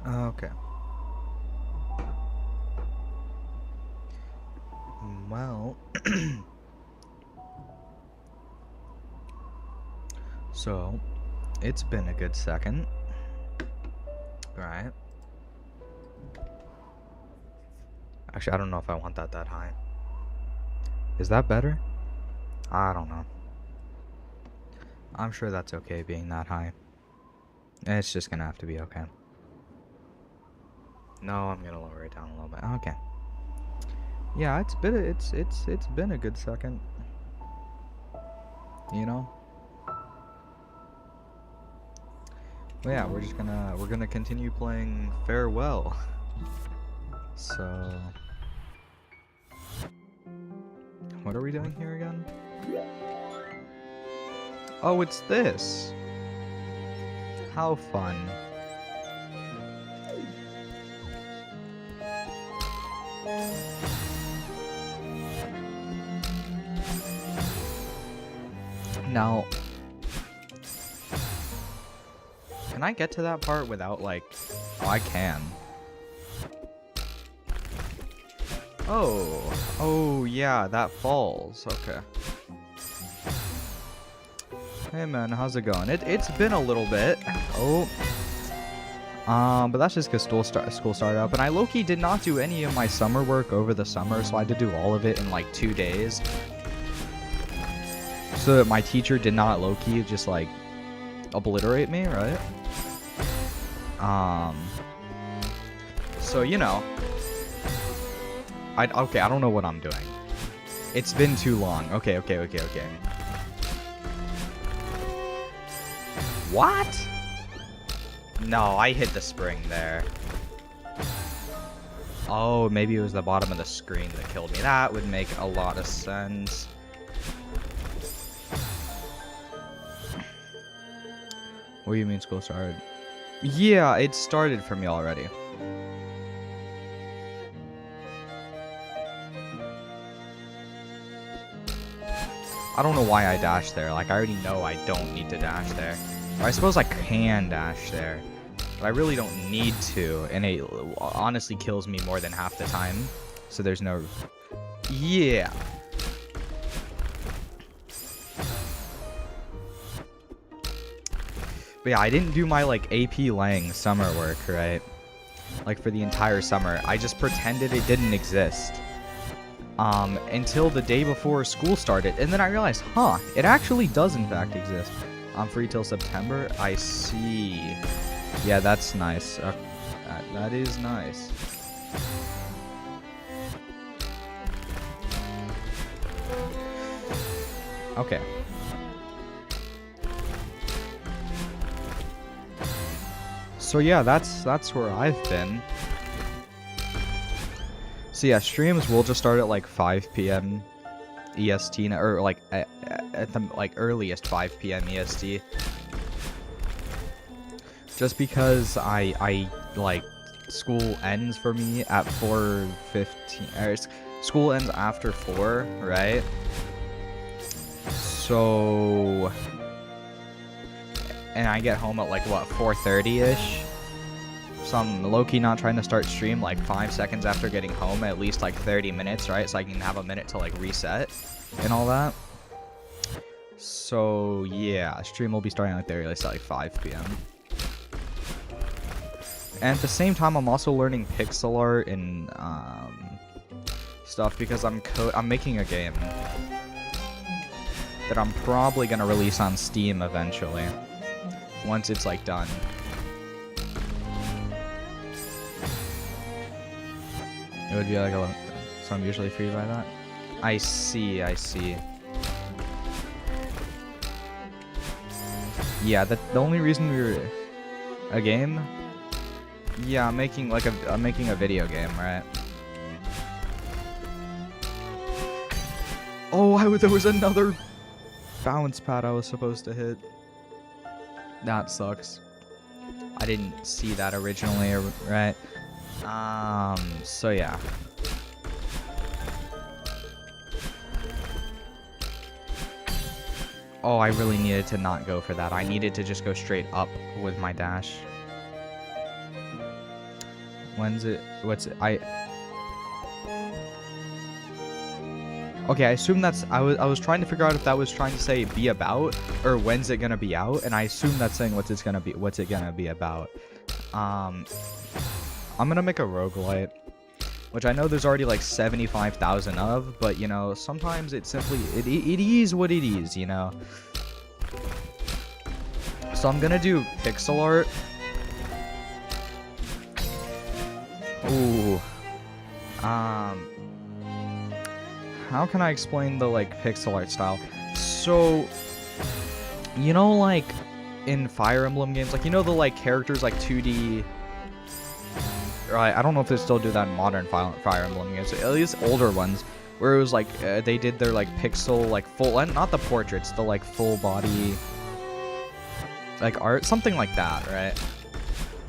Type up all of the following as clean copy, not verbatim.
Okay. Well, so it's been a good second, right? Actually, I don't know if I want that high. Is that better? I don't know. I'm sure that's okay being that high. It's just gonna have to be okay. No, I'm gonna lower it down a little bit. Okay. Yeah, it's been a good second. You know? Well, yeah, we're gonna continue playing Farewell. So what are we doing here again? Oh, it's this. How fun. Now, can I get to that part without, like... Oh, I can. Oh, yeah, that falls. Okay. Hey, man, how's it going? It's been a little bit. Oh. But that's just because school started up. And I low-key did not do any of my summer work over the summer, so I had to do all of it in, like, 2 days. So that my teacher did not low-key just, like, obliterate me, right? So, you know. Okay, I don't know what I'm doing. It's been too long. Okay. What? No, I hit the spring there. Oh, maybe it was the bottom of the screen that killed me. That would make a lot of sense. What do you mean school started? Yeah, it started for me already. I don't know why I dashed there. Like, I already know I don't need to dash there. Or I suppose I can dash there. But I really don't need to. And it honestly kills me more than half the time. So there's no... Yeah. But yeah, I didn't do my, like, AP Lang summer work, right? Like, for the entire summer. I just pretended it didn't exist. Until the day before school started. And then I realized, huh, it actually does in fact exist. I'm free till September. I see. Yeah, that's nice. That is nice. Okay. So yeah, that's where I've been. So yeah, streams will just start at like 5 p.m. EST, or like at the like earliest 5 p.m. EST. Just because I like school ends for me at 4:15. School ends after 4, right? So, and I get home at like what, 4:30ish. So I'm low-key not trying to start stream like 5 seconds after getting home, at least like 30 minutes, right? So I can have a minute to like reset and all that. So yeah, stream will be starting like the earliest at like 5 p.m. And at the same time, I'm also learning pixel art and stuff because I'm making a game that I'm probably gonna release on Steam eventually, once it's like done. It would be like so I'm usually free by that. I see. Yeah, the only reason we were a game. Yeah, I'm making a video game, right? Oh, there was another bounce pad I was supposed to hit. That sucks. I didn't see that originally, right? So yeah. Oh, I really needed to not go for that. I needed to just go straight up with my dash. When's it? What's it? Okay, I assume that's... I was trying to figure out if that was trying to say be about, or when's it gonna be out, and I assume that's saying what's it gonna be about. I'm gonna make a roguelite, which I know there's already like 75,000 of, but you know, sometimes it simply... It is what it is, you know? So I'm gonna do pixel art. Ooh. How can I explain the, like, pixel art style? So, you know, like, in Fire Emblem games, like, you know the, like, characters, like, 2D... Right, I don't know if they still do that in modern Fire Emblem games, at least older ones, where it was, like, they did their, like, pixel, like, full... Not the portraits, the, like, full body... Like, art, something like that, right?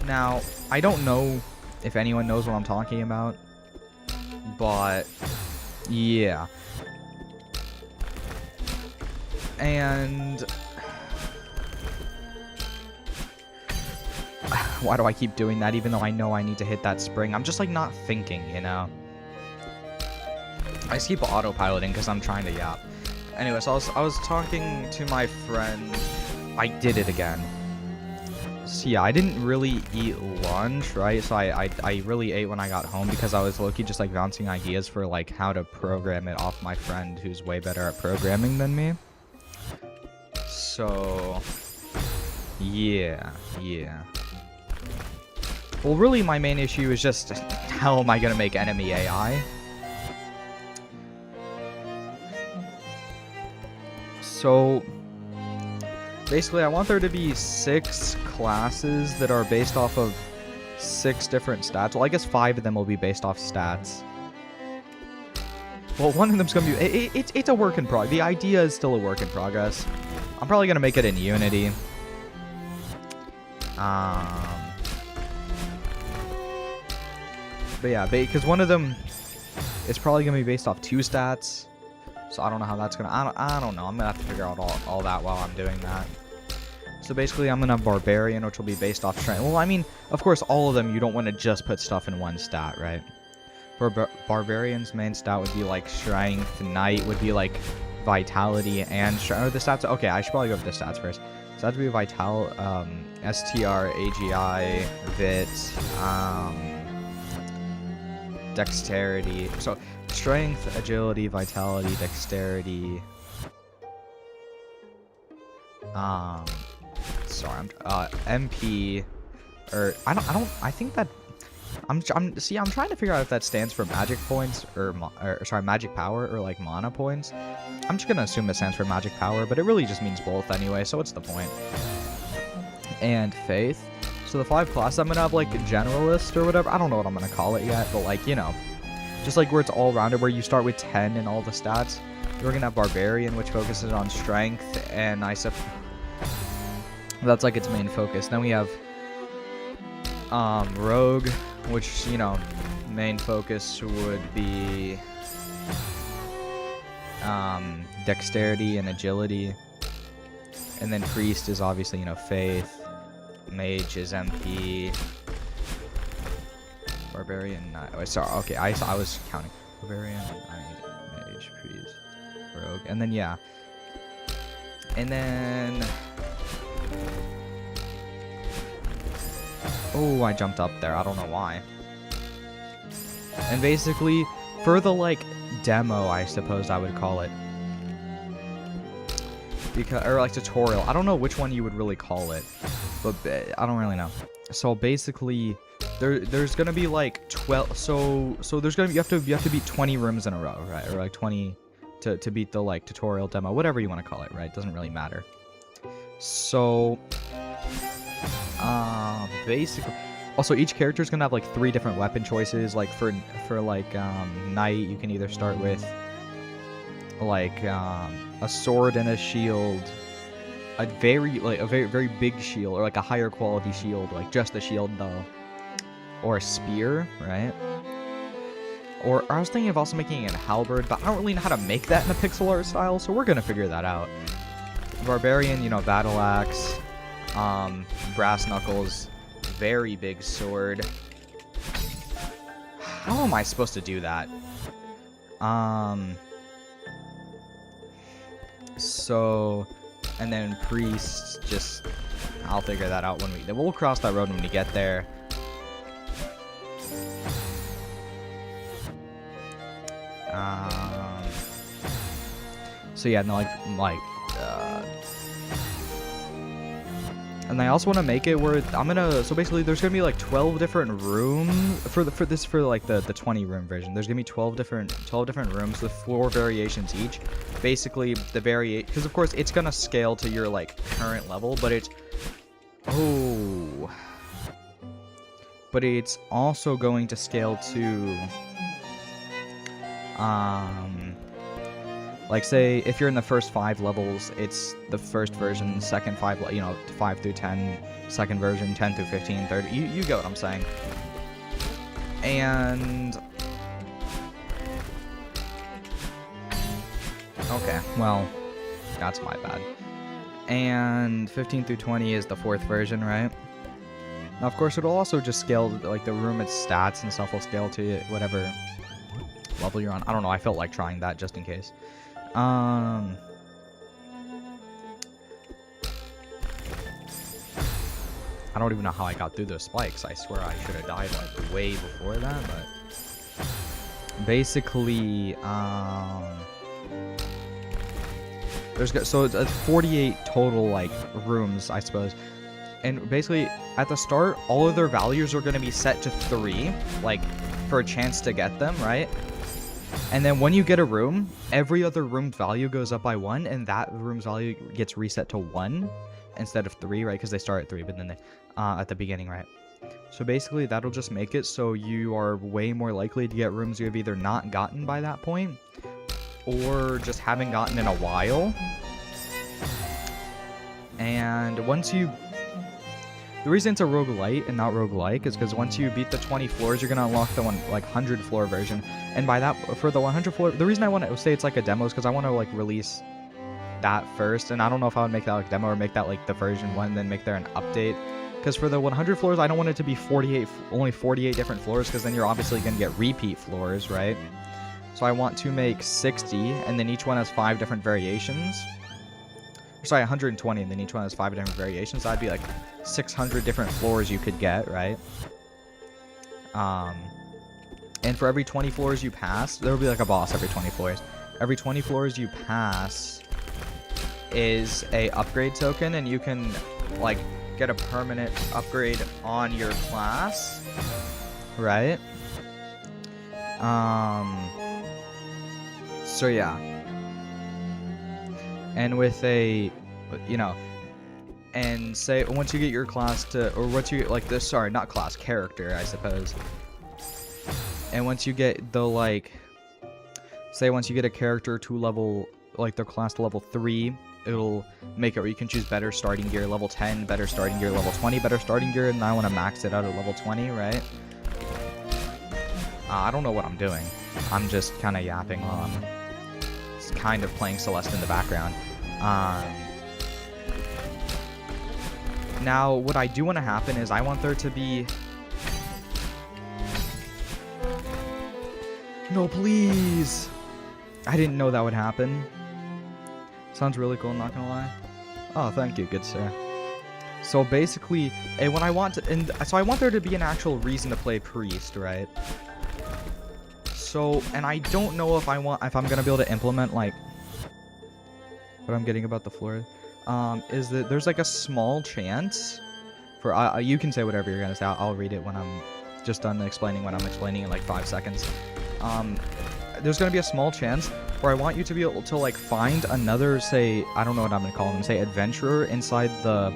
Now, I don't know if anyone knows what I'm talking about, but... Yeah. And... Why do I keep doing that even though I know I need to hit that spring? I'm just like not thinking, you know? I just keep autopiloting because I'm trying to yap. Anyway, so I was talking to my friend. I did it again. So yeah, I didn't really eat lunch, right? So I really ate when I got home because I was low-key just like bouncing ideas for like how to program it off my friend who's way better at programming than me. So yeah. Well, really my main issue is just how am I gonna make enemy AI? So basically, I want there to be 6 classes that are based off of 6 different stats. Well, I guess 5 of them will be based off stats. Well, one of them's gonna be... It's a work in progress. The idea is still a work in progress. I'm probably gonna make it in Unity. But yeah, because one of them is probably gonna be based off 2 stats. So I don't know how that's gonna... I don't know. I'm gonna have to figure out all that while I'm doing that. So basically, I'm gonna have Barbarian, which will be based off strength. Well, I mean, of course, all of them, you don't want to just put stuff in one stat, right? For Barbarian's main stat would be like Strength. Knight would be like Vitality and Strength. Oh, the stats... Okay, I should probably go with the stats first. So that would be Vital... STR, AGI, Vit, Dexterity. So... Strength, Agility, Vitality, Dexterity. Sorry, MP, or I think that I'm trying to figure out if that stands for magic points or sorry, magic power or like mana points. I'm just gonna assume it stands for magic power, but it really just means both anyway, so what's the point? And faith. So the 5 classes, I'm gonna have like generalist or whatever. I don't know what I'm gonna call it yet, but like, you know, just like where it's all rounded, where you start with 10 in all the stats. We're gonna have Barbarian, which focuses on strength, and I suppose that's like its main focus. Then we have Rogue, which, you know, main focus would be Dexterity and Agility. And then Priest is obviously, you know, Faith. Mage is MP. Barbarian, sorry, okay, I was counting. Barbarian, Mage, Priest, Rogue, and then, yeah. And then... Oh, I jumped up there, I don't know why. And basically, for the, like, demo, I suppose I would call it. Because, or, like, tutorial. I don't know which one you would really call it. But, I don't really know. So, basically... There's gonna be like 12, so there's gonna be, you have to beat 20 rooms in a row, right? Or like 20 to beat the like tutorial demo, whatever you want to call it, right? Doesn't really matter. So basically, also each character is gonna have like 3 different weapon choices. Like for like Knight, you can either start with like a sword and a shield, a very big shield, or like a higher quality shield, like just a shield though. Or a spear, right? Or I was thinking of also making an halberd, but I don't really know how to make that in a pixel art style, so we're gonna figure that out. Barbarian, you know, battle axe, brass knuckles, very big sword, How am I supposed to do that? So, and then priest, just, I'll figure that out when we'll cross that road when we get there. So yeah, no, and I also want to make it where so basically there's gonna be like 12 different rooms for like the 20 room version. There's gonna be 12 different rooms with 4 variations each. Basically the because of course it's gonna scale to your like current level, but it's also going to scale to like, say, if you're in the first 5 levels, it's the first version, second 5, 5 through 10, second version, 10 through 15, third, you get what I'm saying. And... okay, well, that's my bad. And 15 through 20 is the 4th version, right? Now, of course, it'll also just scale, like, the room, its stats and stuff will scale to whatever level you're on. I don't know, I felt like trying that just in case. I don't even know how I got through those spikes. I swear I should have died like way before that, but basically, so it's 48 total like rooms, I suppose. And basically, at the start, all of their values are going to be set to 3, like for a chance to get them, right? And then when you get a room, every other room's value goes up by 1, and that room's value gets reset to 1 instead of 3, right? Because they start at 3, but then they at the beginning, right? So basically, that'll just make it so you are way more likely to get rooms you have either not gotten by that point, or just haven't gotten in a while. And once you... the reason it's a roguelite and not roguelike is because once you beat the 20 floors, you're going to unlock the 100 floor version. And by that, for the 100 floor, the reason I want to say it's like a demo is because I want to like release that first. And I don't know if I would make that like demo or make that like the version 1, then make there an update. Because for the 100 floors, I don't want it to be only 48 different floors, because then you're obviously going to get repeat floors, right? So I want to make 60, and then each one has 5 different variations. Sorry, 120, and then each one has 5 different variations. So that'd be like 600 different floors you could get, right? And for every 20 floors you pass, there will be like a boss every 20 floors. Every 20 floors you pass is a upgrade token, and you can like get a permanent upgrade on your class, right? So yeah. And with a, and say once you get your class to, or once you get like this, sorry, not class, character, I suppose. And once you get the like, say once you get a character to level, like their class to level 3, it'll make it where you can choose better starting gear, level 10, better starting gear, level 20, better starting gear, and I want to max it out at level 20, right? I don't know what I'm doing. I'm just kind of yapping while I'm kind of playing Celeste in the background. Now, what I do want to happen is I want there to be... no, please! I didn't know that would happen. Sounds really cool, not gonna lie. Oh, thank you, good sir. So basically, and when I want to, so I want there to be an actual reason to play Priest, right? So, and I don't know if I'm gonna be able to implement like what I'm getting about the floor. Is that there's like a small chance for you can say whatever you're gonna say. I'll read it when I'm just done explaining what I'm explaining in like 5 seconds. There's gonna be a small chance where I want you to be able to like find another, say, I don't know what I'm gonna call them, say adventurer inside the,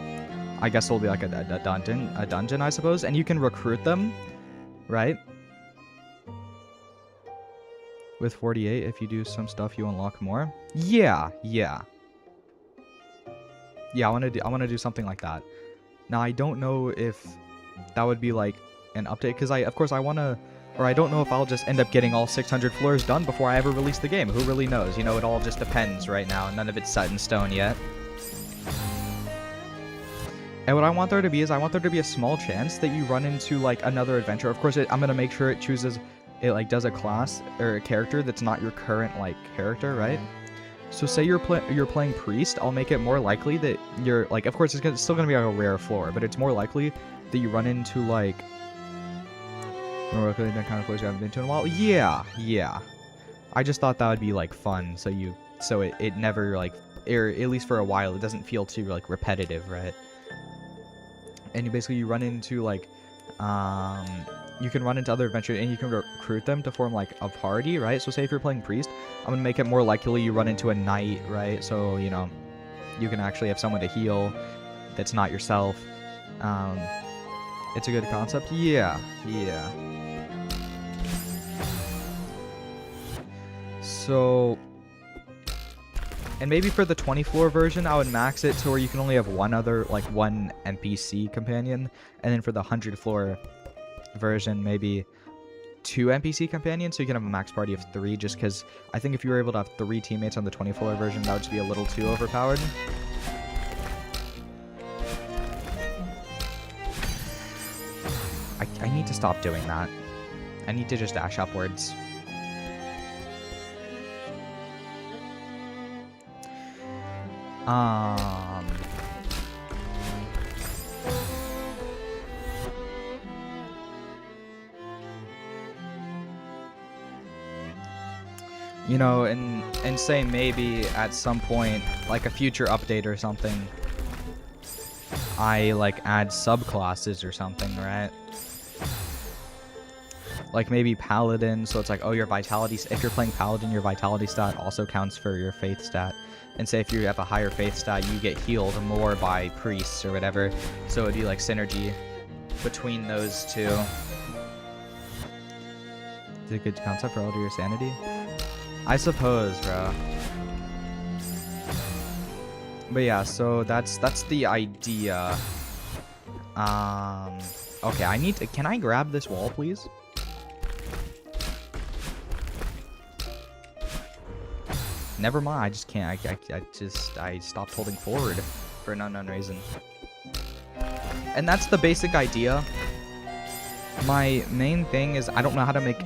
I guess it'll be like a dungeon, I suppose, and you can recruit them, right? With 48, if you do some stuff, you unlock more. Yeah. I want to do something like that. Now I don't know if that would be like an update, because of course I want to, or I don't know if I'll just end up getting all 600 floors done before I ever release the game. Who really knows? You know, it all just depends right now. None of it's set in stone yet. And what I want there to be is I want there to be a small chance that you run into like another adventure. Of course, I'm going to make sure it chooses it like does a class or a character that's not your current like character, right? So say you're playing priest, I'll make it more likely that you're like, of course it's still gonna be like a rare floor, but it's more likely that you run into like more likely than kind of floors you haven't been to in a while. Yeah. I just thought that would be like fun, so it never like, or at least for a while, it doesn't feel too like repetitive, right? And you run into like, you can run into other adventurers and you can recruit them to form like a party, right? So say if you're playing priest, I'm gonna make it more likely you run into a knight, right? So you know, you can actually have someone to heal that's not yourself. It's a good concept. Yeah. So, and maybe for the 20 floor version, I would max it to where you can only have one NPC companion, and then for the 100 floor version, maybe 2 NPC companions, so you can have a max party of 3, just because I think if you were able to have 3 teammates on the 20 floor version, that would just be a little too overpowered. I need to stop doing that. I need to just dash upwards. You know, and say maybe at some point, like a future update or something, I like add subclasses or something, right? Like maybe paladin, so it's like, oh, your vitality, if you're playing paladin, your vitality stat also counts for your faith stat. And say if you have a higher faith stat, you get healed more by priests or whatever. So it'd be like synergy between those two. Is it a good concept for all your sanity? I suppose, bro. But yeah, so that's the idea. Okay, I need to, can I grab this wall, please? Never mind, I just can't. I stopped holding forward for an unknown reason. And that's the basic idea. My main thing is I don't know how to make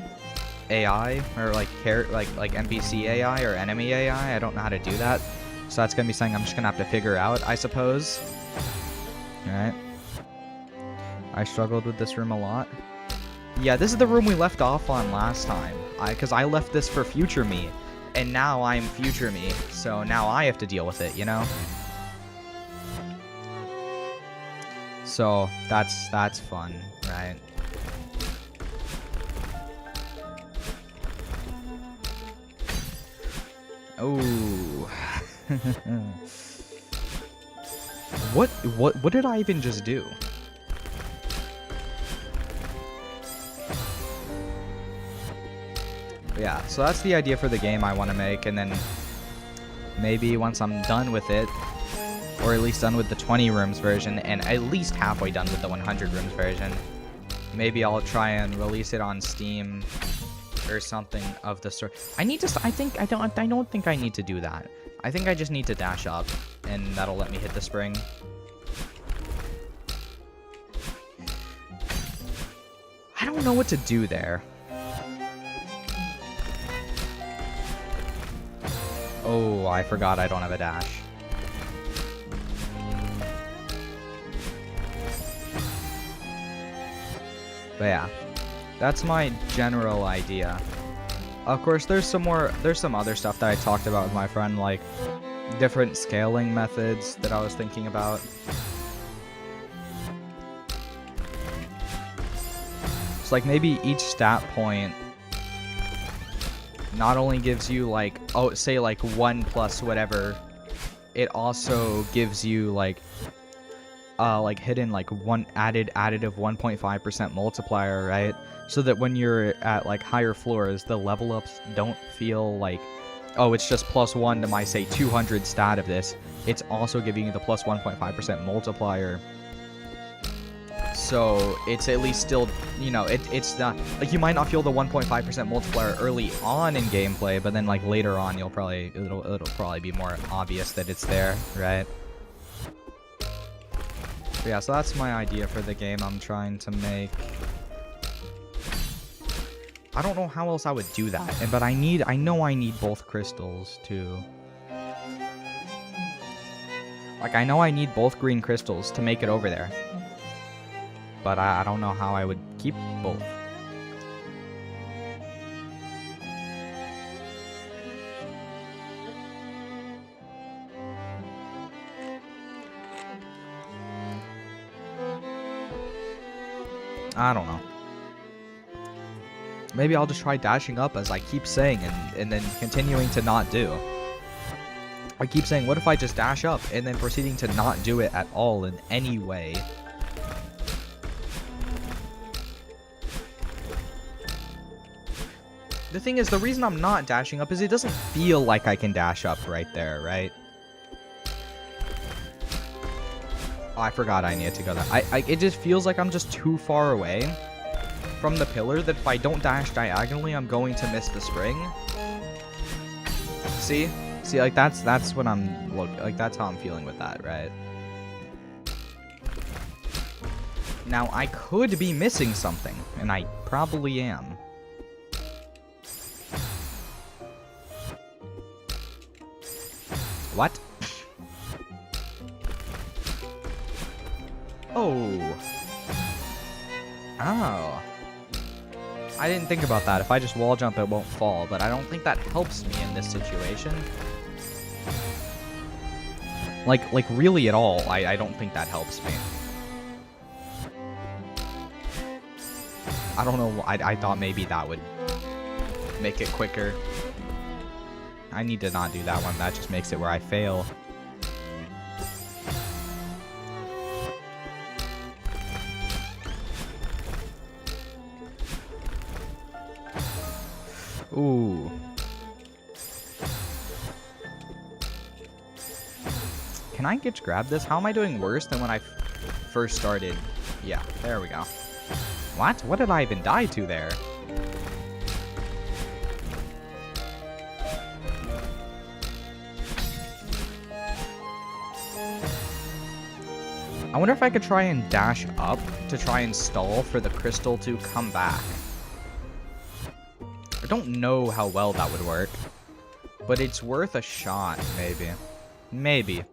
AI or like NPC AI or enemy AI. I don't know how to do that. So that's gonna be something I'm just gonna have to figure out, I suppose. Alright. I struggled with this room a lot. Yeah, this is the room we left off on last time. Because I left this for future me. And now I'm future me, so now I have to deal with it, you know? So, that's fun, right? Oh. What did I even just do? Yeah, so that's the idea for the game I want to make, and then maybe once I'm done with it, or at least done with the 20 rooms version, and at least halfway done with the 100 rooms version, maybe I'll try and release it on Steam or something of the sort. I don't think I need to do that. I think I just need to dash up, and that'll let me hit the spring. I don't know what to do there. Oh, I forgot I don't have a dash. But yeah, that's my general idea. Of course, there's some other stuff that I talked about with my friend, like different scaling methods that I was thinking about. It's like maybe each stat point not only gives you like, oh, say like 1 plus whatever, it also gives you like hidden like additive 1.5% multiplier, right? So that when you're at like higher floors, the level ups don't feel like, oh, it's just +1 to my say 200 stat of this. It's also giving you the plus 1.5% multiplier. So it's at least still, you know, it's not like you might not feel the 1.5% multiplier early on in gameplay, but then like later on it'll probably be more obvious that it's there, right? But yeah, so that's my idea for the game I'm trying to make. I don't know how else I would do that. But I know I need both crystals to... Like, I know I need both green crystals to make it over there. But I don't know how I would keep both. I don't know. Maybe I'll just try dashing up as I keep saying and then continuing to not do. I keep saying, what if I just dash up and then proceeding to not do it at all in any way? The thing is, the reason I'm not dashing up is it doesn't feel like I can dash up right there, right? Oh, I forgot I needed to go there. It just feels like I'm just too far away from the pillar that if I don't dash diagonally, I'm going to miss the spring. See? See, like, that's what I'm, like, that's how I'm feeling with that, right? Now, I could be missing something, and I probably am. What? Oh. Oh. I didn't think about that. If I just wall jump, it won't fall, but I don't think that helps me in this situation. Like really at all, I don't think that helps me. I don't know, I thought maybe that would make it quicker. I need to not do that one, that just makes it where I fail. Ooh. Can I just grab this? How am I doing worse than when I first started? Yeah, there we go. What? What did I even die to there? I wonder if I could try and dash up to try and stall for the crystal to come back. I don't know how well that would work, but it's worth a shot, maybe. Maybe.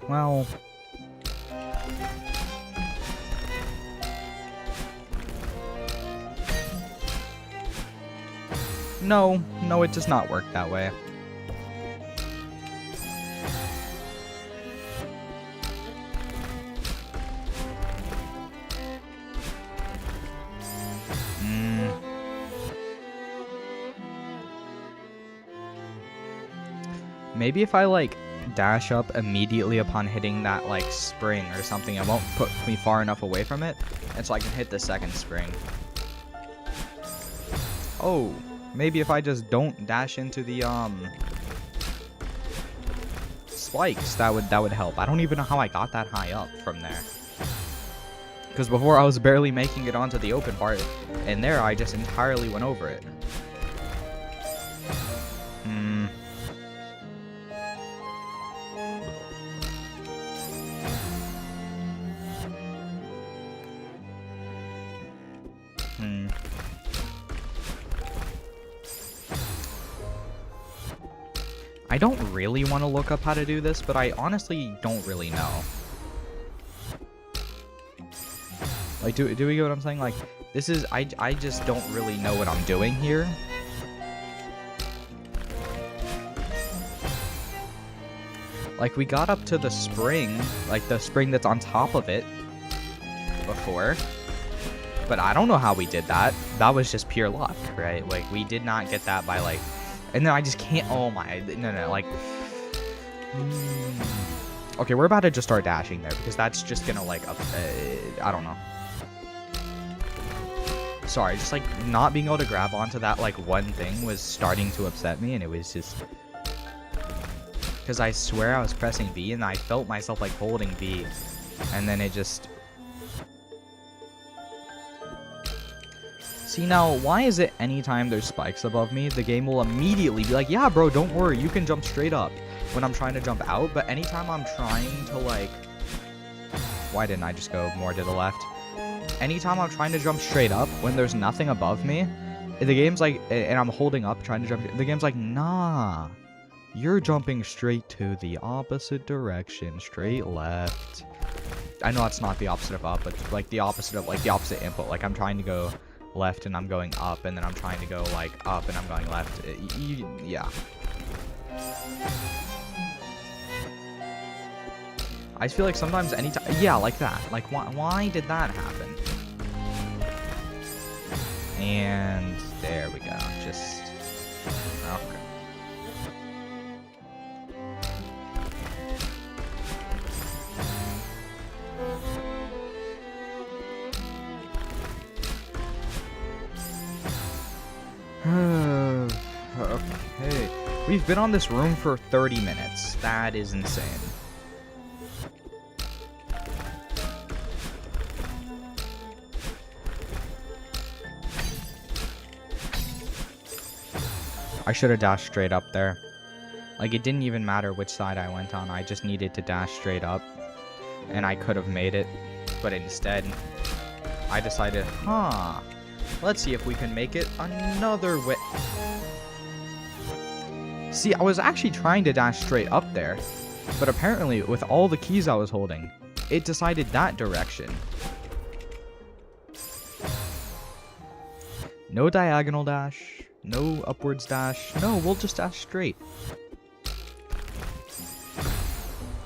Well... No, it does not work that way. Maybe if I, like, dash up immediately upon hitting that, like, spring or something, it won't put me far enough away from it, and so I can hit the second spring. Oh, maybe if I just don't dash into the, spikes, that would help. I don't even know how I got that high up from there. Because before I was barely making it onto the open part, and there I just entirely went over it. I don't really want to look up how to do this, but I honestly don't really know. Like, do we get what I'm saying? Like, this is, I just don't really know what I'm doing here. Like, we got up to the spring, like the spring that's on top of it before. But I don't know how we did that. That was just pure luck, right? Like, we did not get that by, like... And then I just can't... Oh, my... No, like... Okay, we're about to just start dashing there, because that's just gonna, like... I don't know. Sorry, just, like, not being able to grab onto that, like, one thing was starting to upset me, and it was just... Because I swear I was pressing B, and I felt myself, like, holding B. And then it just... See, now, why is it anytime there's spikes above me, the game will immediately be like, yeah, bro, don't worry, you can jump straight up when I'm trying to jump out, but anytime I'm trying to, like, Why didn't I just go more to the left? Anytime I'm trying to jump straight up, when there's nothing above me, the game's like, and I'm holding up trying to jump, the game's like, nah, you're jumping straight to the opposite direction, straight left. I know that's not the opposite of up, but like the opposite of, like the opposite input. Like I'm trying to go left and I'm going up, and then I'm trying to go like up and I'm going left. Yeah. I just feel like sometimes anytime, yeah, like that. Like why did that happen? And there we go. Just okay. Okay. We've been on this room for 30 minutes. That is insane. I should have dashed straight up there. Like, it didn't even matter which side I went on. I just needed to dash straight up. And I could have made it. But instead, I decided, let's see if we can make it another way. See, I was actually trying to dash straight up there. But apparently, with all the keys I was holding, it decided that direction. No diagonal dash. No upwards dash. No, we'll just dash straight.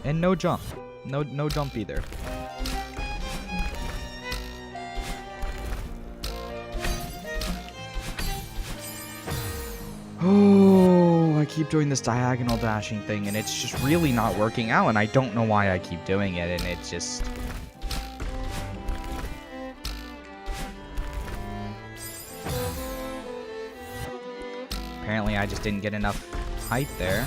And no jump. No jump either. Oh, I keep doing this diagonal dashing thing, and it's just really not working out, and I don't know why I keep doing it, and it's just... Apparently, I just didn't get enough height there.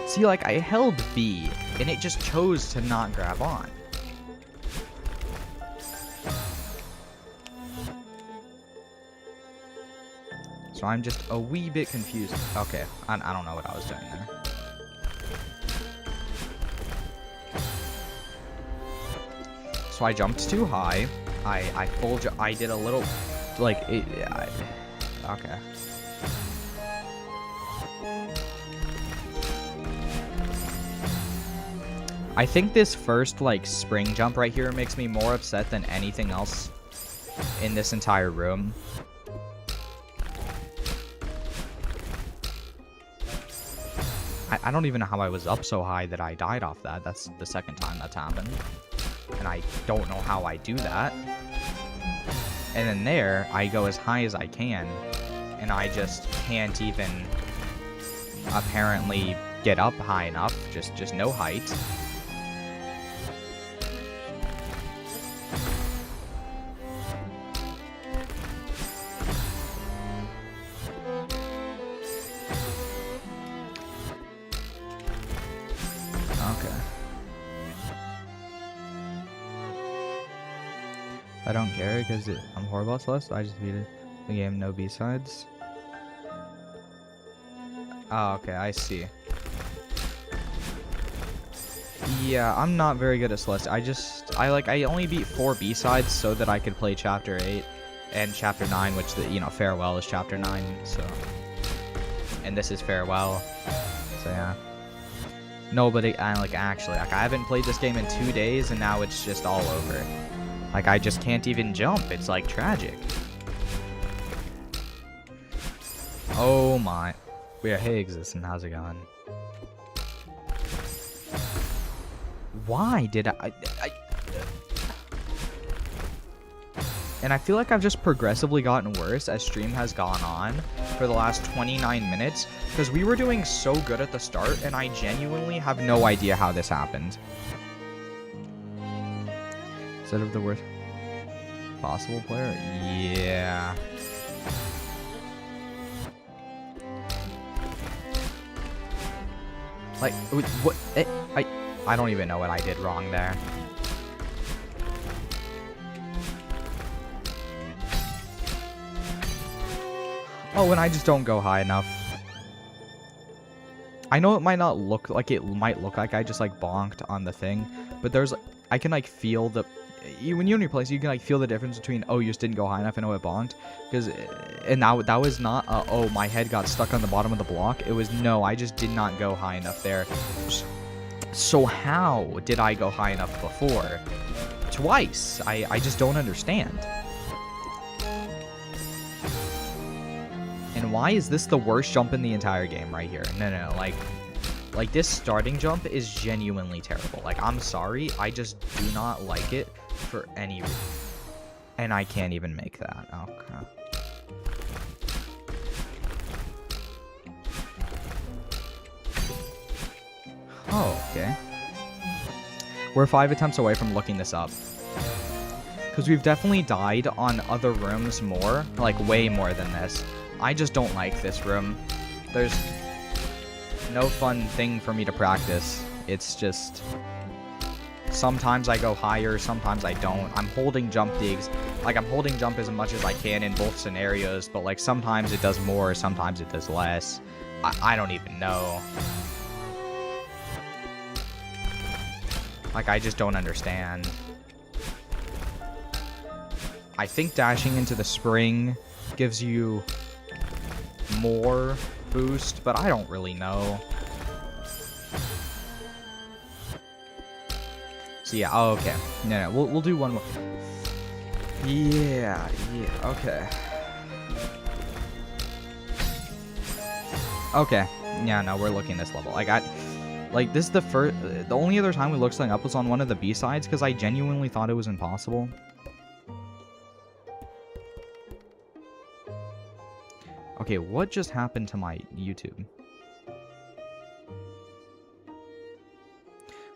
See, like, I held B, and it just chose to not grab on. So I'm just a wee bit confused. Okay, I don't know what I was doing there. So I jumped too high. I did a little... Like, okay. I think this first, like, spring jump right here makes me more upset than anything else in this entire room. I don't even know how I was up so high that I died off that. That's the second time that's happened. And I don't know how I do that. And then there, I go as high as I can, and I just can't even apparently get up high enough. Just no height. Okay. I don't care because I'm horrible at Celeste, so I just beat it. The game, no B-sides. Oh, okay, I see. Yeah, I'm not very good at Celeste. I only beat 4 B-sides so that I could play Chapter 8 and Chapter 9, which, Farewell is Chapter 9, so... And this is Farewell, so yeah. No, but actually, I haven't played this game in 2 days, and now it's just all over. Like, I just can't even jump. It's, like, tragic. Oh, my. Yeah, hey, Existence, how's it going? Why did I... And I feel like I've just progressively gotten worse as stream has gone on for the last 29 minutes. Because we were doing so good at the start, and I genuinely have no idea how this happened. Instead of the worst possible player? Yeah. Like, what? I don't even know what I did wrong there. Oh, and I just don't go high enough. I know it might not look like it might look like I just like bonked on the thing, but there's I can like feel the when you're in your place, you can like feel the difference between oh you just didn't go high enough and oh it bonked, because and that was not oh my head got stuck on the bottom of the block. It was no, I just did not go high enough there. So how did I go high enough before? Twice. I just don't understand. And why is this the worst jump in the entire game right here? No, like this starting jump is genuinely terrible. Like, I'm sorry, I just do not like it for any reason. And I can't even make that. Okay. Oh, okay. We're 5 attempts away from looking this up. Because we've definitely died on other rooms more. Like, way more than this. I just don't like this room. There's no fun thing for me to practice. It's just... sometimes I go higher, sometimes I don't. I'm holding jump digs. Like, I'm holding jump as much as I can in both scenarios. But, like, sometimes it does more, sometimes it does less. I don't even know. Like, I just don't understand. I think dashing into the spring gives you more boost, but I don't really know. So yeah, oh, okay. No, we'll do one more. Yeah, okay. Okay, yeah, no, we're looking this level. Like, this is the only other time we looked something up was on one of the B-sides, because I genuinely thought it was impossible. Okay, what just happened to my YouTube?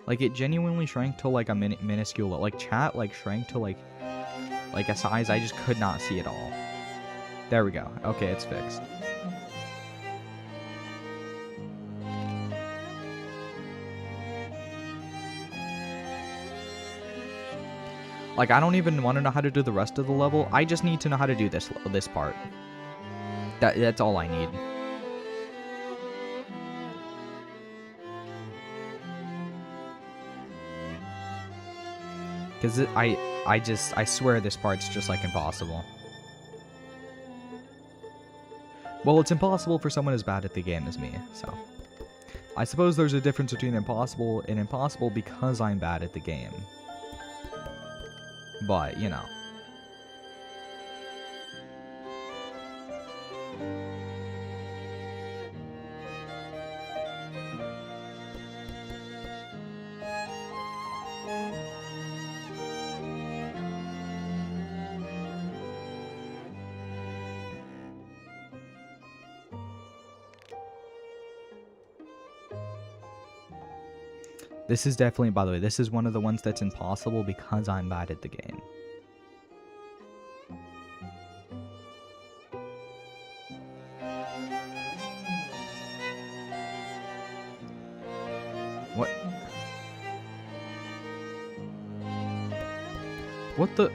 Like, it genuinely shrank to, like, a minuscule... Like, chat, like, shrank to, like a size I just could not see at all. There we go. Okay, it's fixed. Like, I don't even want to know how to do the rest of the level. I just need to know how to do this part. That's all I need. Because I swear this part's just, like, impossible. Well, it's impossible for someone as bad at the game as me, so. I suppose there's a difference between impossible and impossible because I'm bad at the game. But, you know. This is definitely, by the way, this is one of the ones that's impossible because I'm bad at the game. What? What the?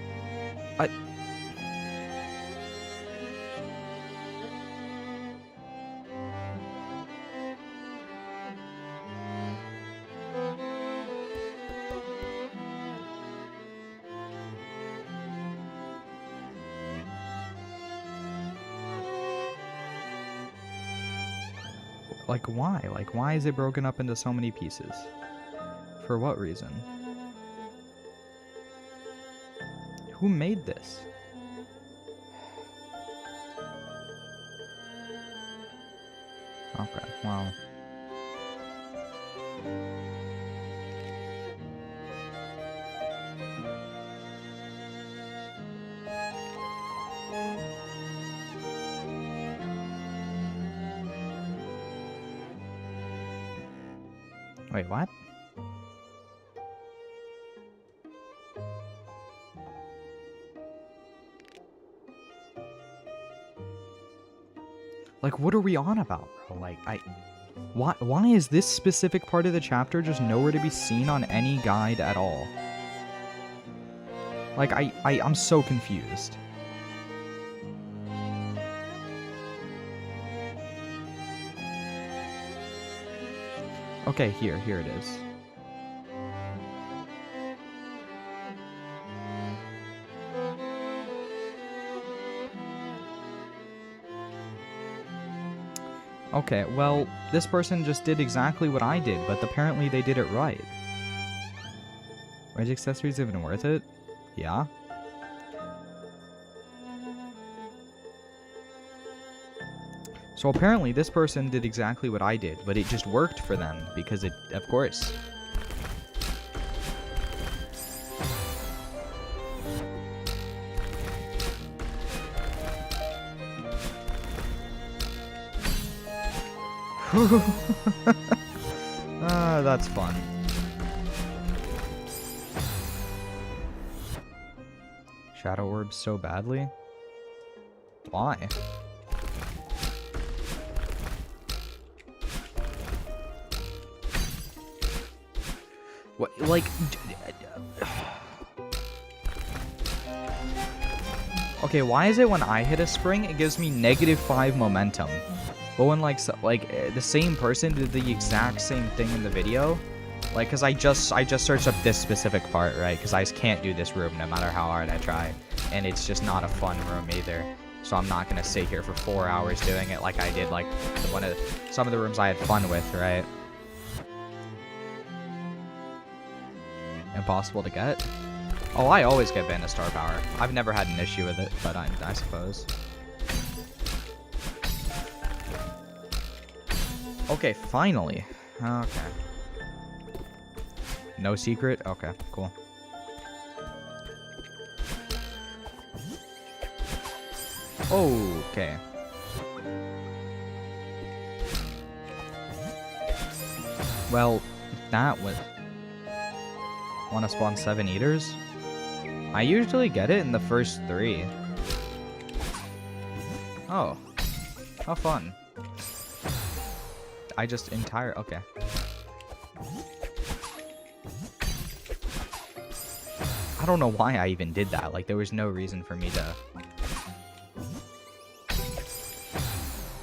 Like, why? Like, why is it broken up into so many pieces? For what reason? Who made this? Okay, well... Wait, what? Like, what are we on about, bro? Like, why is this specific part of the chapter just nowhere to be seen on any guide at all? Like, I'm so confused. Okay, here it is. Okay, well, this person just did exactly what I did, but apparently they did it right. Rage accessories even worth it? Yeah. So apparently this person did exactly what I did, but it just worked for them because it, of course. That's fun. Shadow orbs so badly? Why? What, like... Okay, why is it when I hit a spring, it gives me -5 momentum? But when, like, the same person did the exact same thing in the video, like, because I just searched up this specific part, right? Because I just can't do this room no matter how hard I try. And it's just not a fun room either. So I'm not going to sit here for 4 hours doing it like I did, like, some of the rooms I had fun with, right? Impossible to get? Oh, I always get banned to star power. I've never had an issue with it, but I suppose. Okay, finally. Okay. No secret? Okay, cool. Okay. Well, that was... Want to spawn 7 eaters? I usually get it in the first 3. Oh. How fun. I just okay. I don't know why I even did that. Like, there was no reason for me to...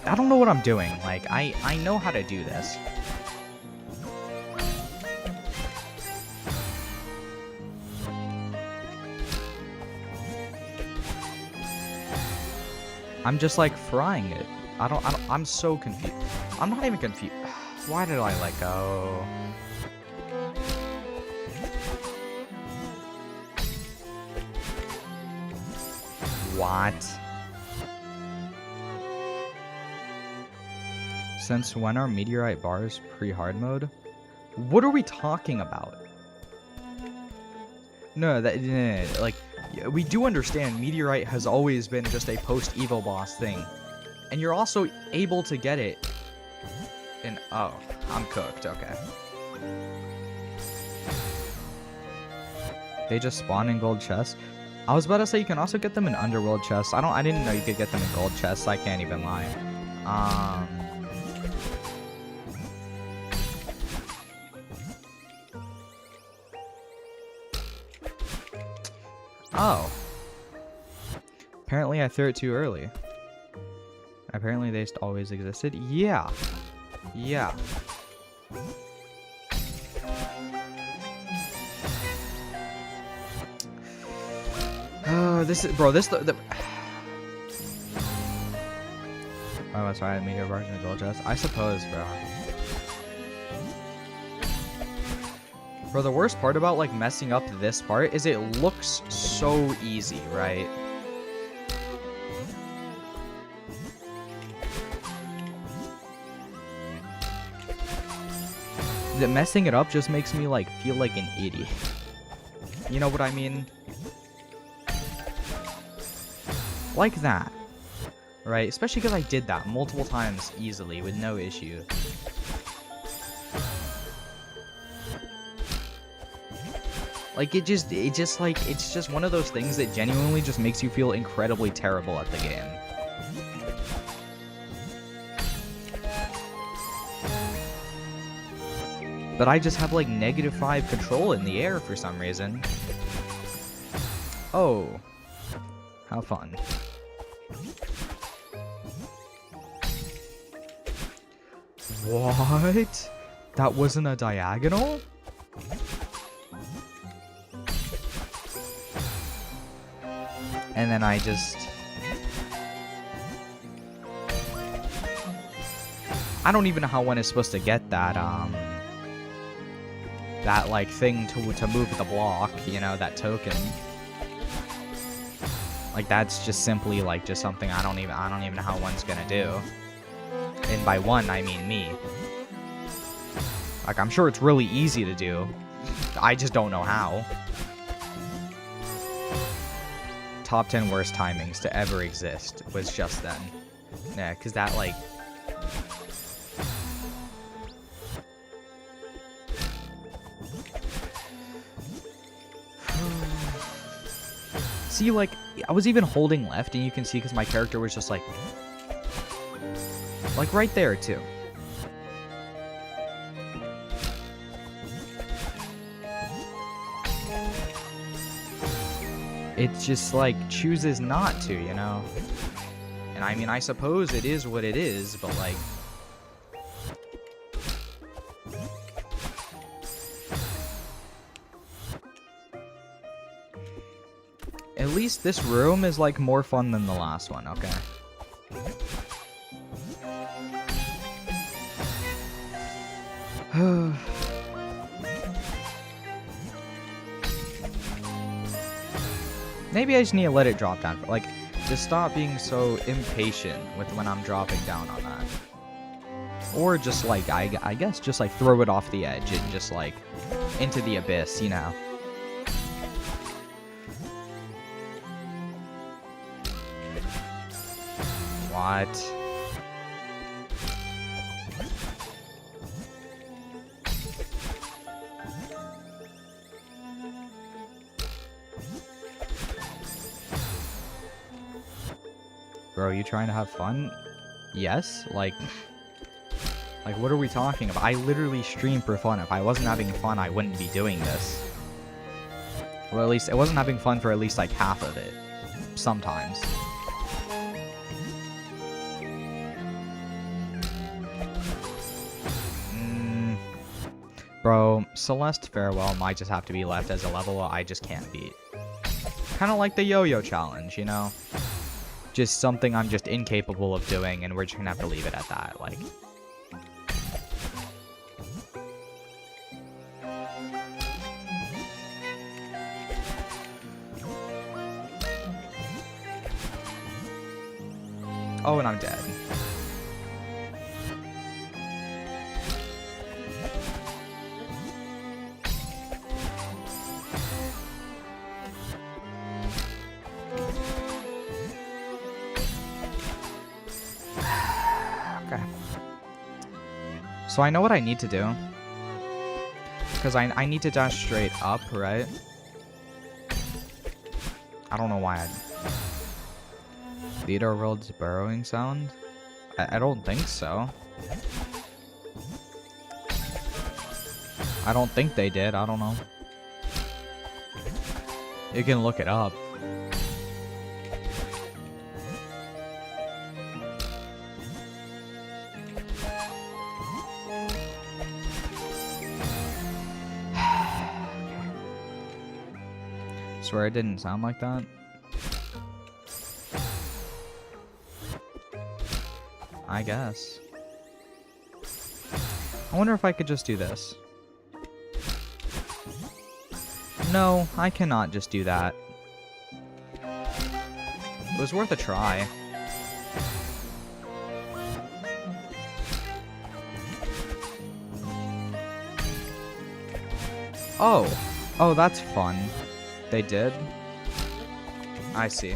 I don't know what I'm doing. Like, I know how to do this. I'm just, like, frying it. I'm so confused. I'm not even confused. Why did I let go? What? Since when are meteorite bars pre-hard mode? What are we talking about? No, like, we do understand meteorite has always been just a post-evo boss thing. And you're also able to get it in... Oh, I'm cooked. Okay. They just spawn in gold chests. I was about to say you can also get them in underworld chests. I didn't know you could get them in gold chests. I can't even lie. Oh. Apparently I threw it too early. Apparently they just always existed. Yeah. Yeah. This is, bro, the Oh, that's right, meteor bars in the gold chest. I suppose, bro. Bro, the worst part about, like, messing up this part is it looks so easy, right? That messing it up just makes me, like, feel like an idiot. You know what I mean? Like that. Right? Especially because I did that multiple times easily with no issue. Like, it's just one of those things that genuinely just makes you feel incredibly terrible at the game. But I just have, like, -5 control in the air for some reason. Oh. How fun. What? That wasn't a diagonal? And then I just... I don't even know how one is supposed to get that, that, like, thing to move the block, you know, that token. Like, that's just simply, like, just something I don't even know how one's gonna do. And by one, I mean me. Like, I'm sure it's really easy to do. I just don't know how. Top 10 worst timings to ever exist was just then. Yeah, because that, like... See, like, I was even holding left, and you can see because my character was just like right there, too. It just, like, chooses not to, you know? And I mean, I suppose it is what it is, but, like... At least this room is, like, more fun than the last one, okay? Maybe I just need to let it drop down. Like, just stop being so impatient with when I'm dropping down on that. Or just, like, I guess just, like, throw it off the edge and just, like, into the abyss, you know? What? Bro, you trying to have fun? Yes? Like, what are we talking about? I literally stream for fun. If I wasn't having fun, I wouldn't be doing this. Well, at least, it wasn't having fun for at least, like, half of it. Sometimes. Bro, Celeste Farewell might just have to be left as a level I just can't beat. Kind of like the yo-yo challenge, you know? Just something I'm just incapable of doing, and we're just gonna have to leave it at that, like... Oh, and I'm dead. Okay. So I know what I need to do. Because I need to dash straight up, right? I don't know why I... Theodore World's burrowing sound? I don't think so. I don't think they did. I don't know. You can look it up. Swear it didn't sound like that. I guess. I wonder if I could just do this. No, I cannot just do that. It was worth a try. Oh. Oh, that's fun. They did? I see.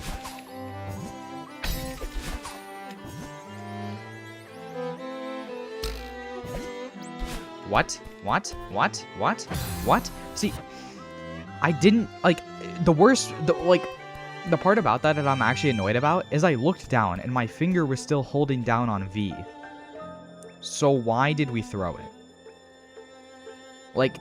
What? What? What? What? What? See, I didn't, like, the part about that I'm actually annoyed about is I looked down and my finger was still holding down on V. So why did we throw it? Like...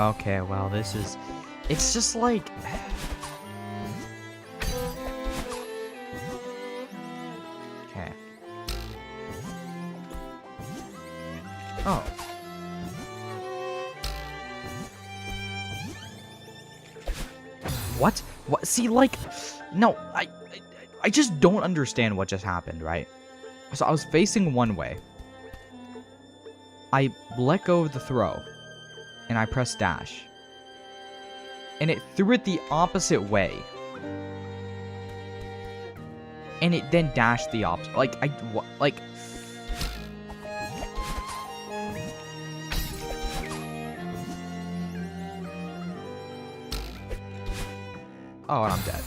Okay, well, this is... It's just like... Okay. Oh. What? What? See, like... No, I just don't understand what just happened, right? So I was facing one way. I let go of the throw. And I pressed dash. And it threw it the opposite way. And it then dashed the opposite. Like, like... Oh, and I'm dead.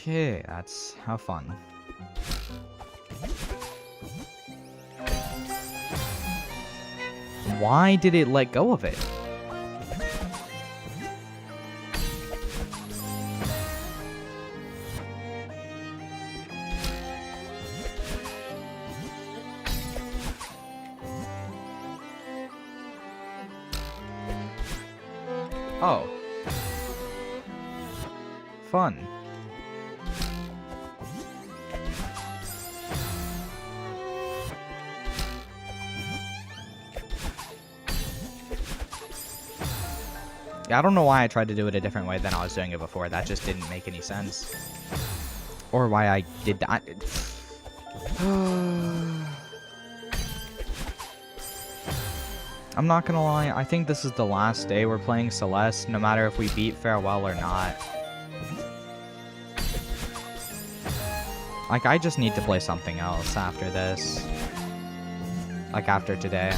Okay, that's how fun. Why did it let go of it? Oh. Fun. Yeah, I don't know why I tried to do it a different way than I was doing it before. That just didn't make any sense. Or why I did that. I'm not gonna lie, I think this is the last day we're playing Celeste, no matter if we beat Farewell or not. Like, I just need to play something else after this. Like, after today.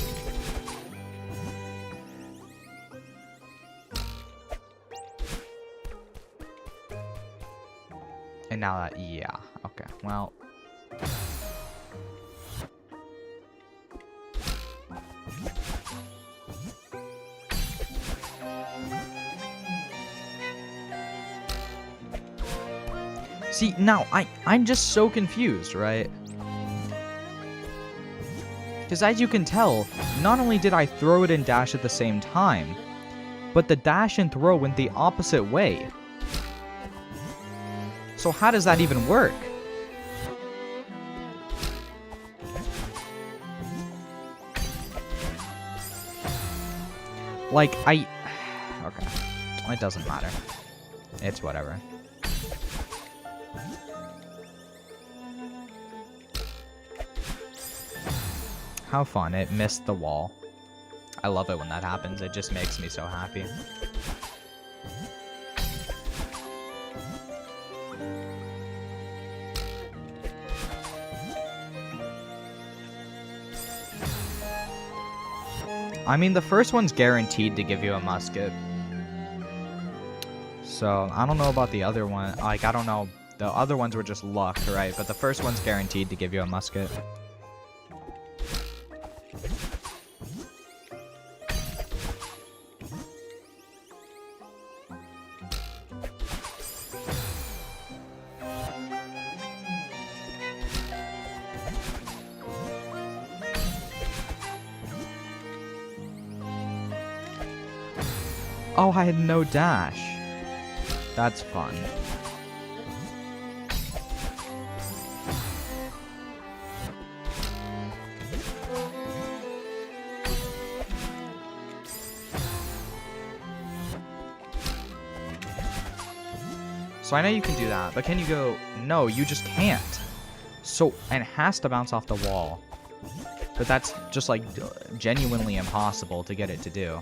And now that, yeah, okay, well. See, now, I'm just so confused, right? Because as you can tell, not only did I throw it and dash at the same time, but the dash and throw went the opposite way. So how does that even work? Like, okay. It doesn't matter. It's whatever. How fun. It missed the wall. I love it when that happens. It just makes me so happy. I mean, the first one's guaranteed to give you a musket. So, I don't know about the other one. Like, I don't know. The other ones were just luck, right? But the first one's guaranteed to give you a musket. Oh, I had no dash. That's fun. So I know you can do that, but can you go... No, you just can't. So, and it has to bounce off the wall. But that's just, like, genuinely impossible to get it to do.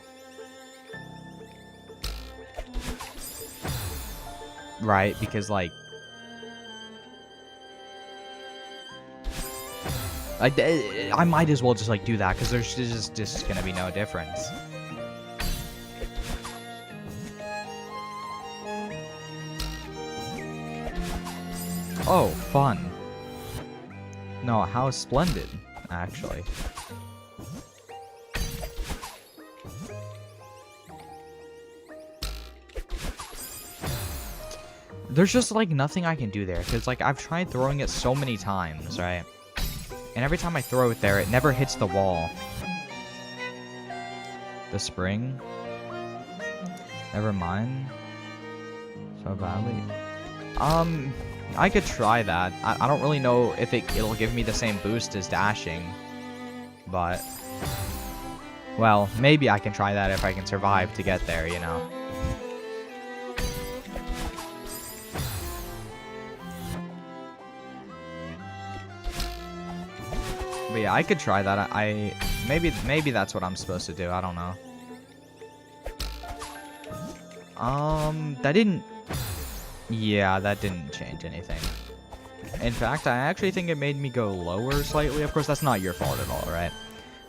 Right, because, like... I might as well just, like, do that, because there's just gonna be no difference. Oh, fun. No, how splendid, actually. There's just, like, nothing I can do there. Because, like, I've tried throwing it so many times, right? And every time I throw it there, it never hits the wall. The spring? Never mind. So badly. I could try that. I don't really know if it'll give me the same boost as dashing. But... well, maybe I can try that if I can survive to get there, you know? But yeah, I could try that. Maybe that's what I'm supposed to do. I don't know. That didn't... yeah, that didn't change anything. In fact, I actually think it made me go lower slightly. Of course, that's not your fault at all, right?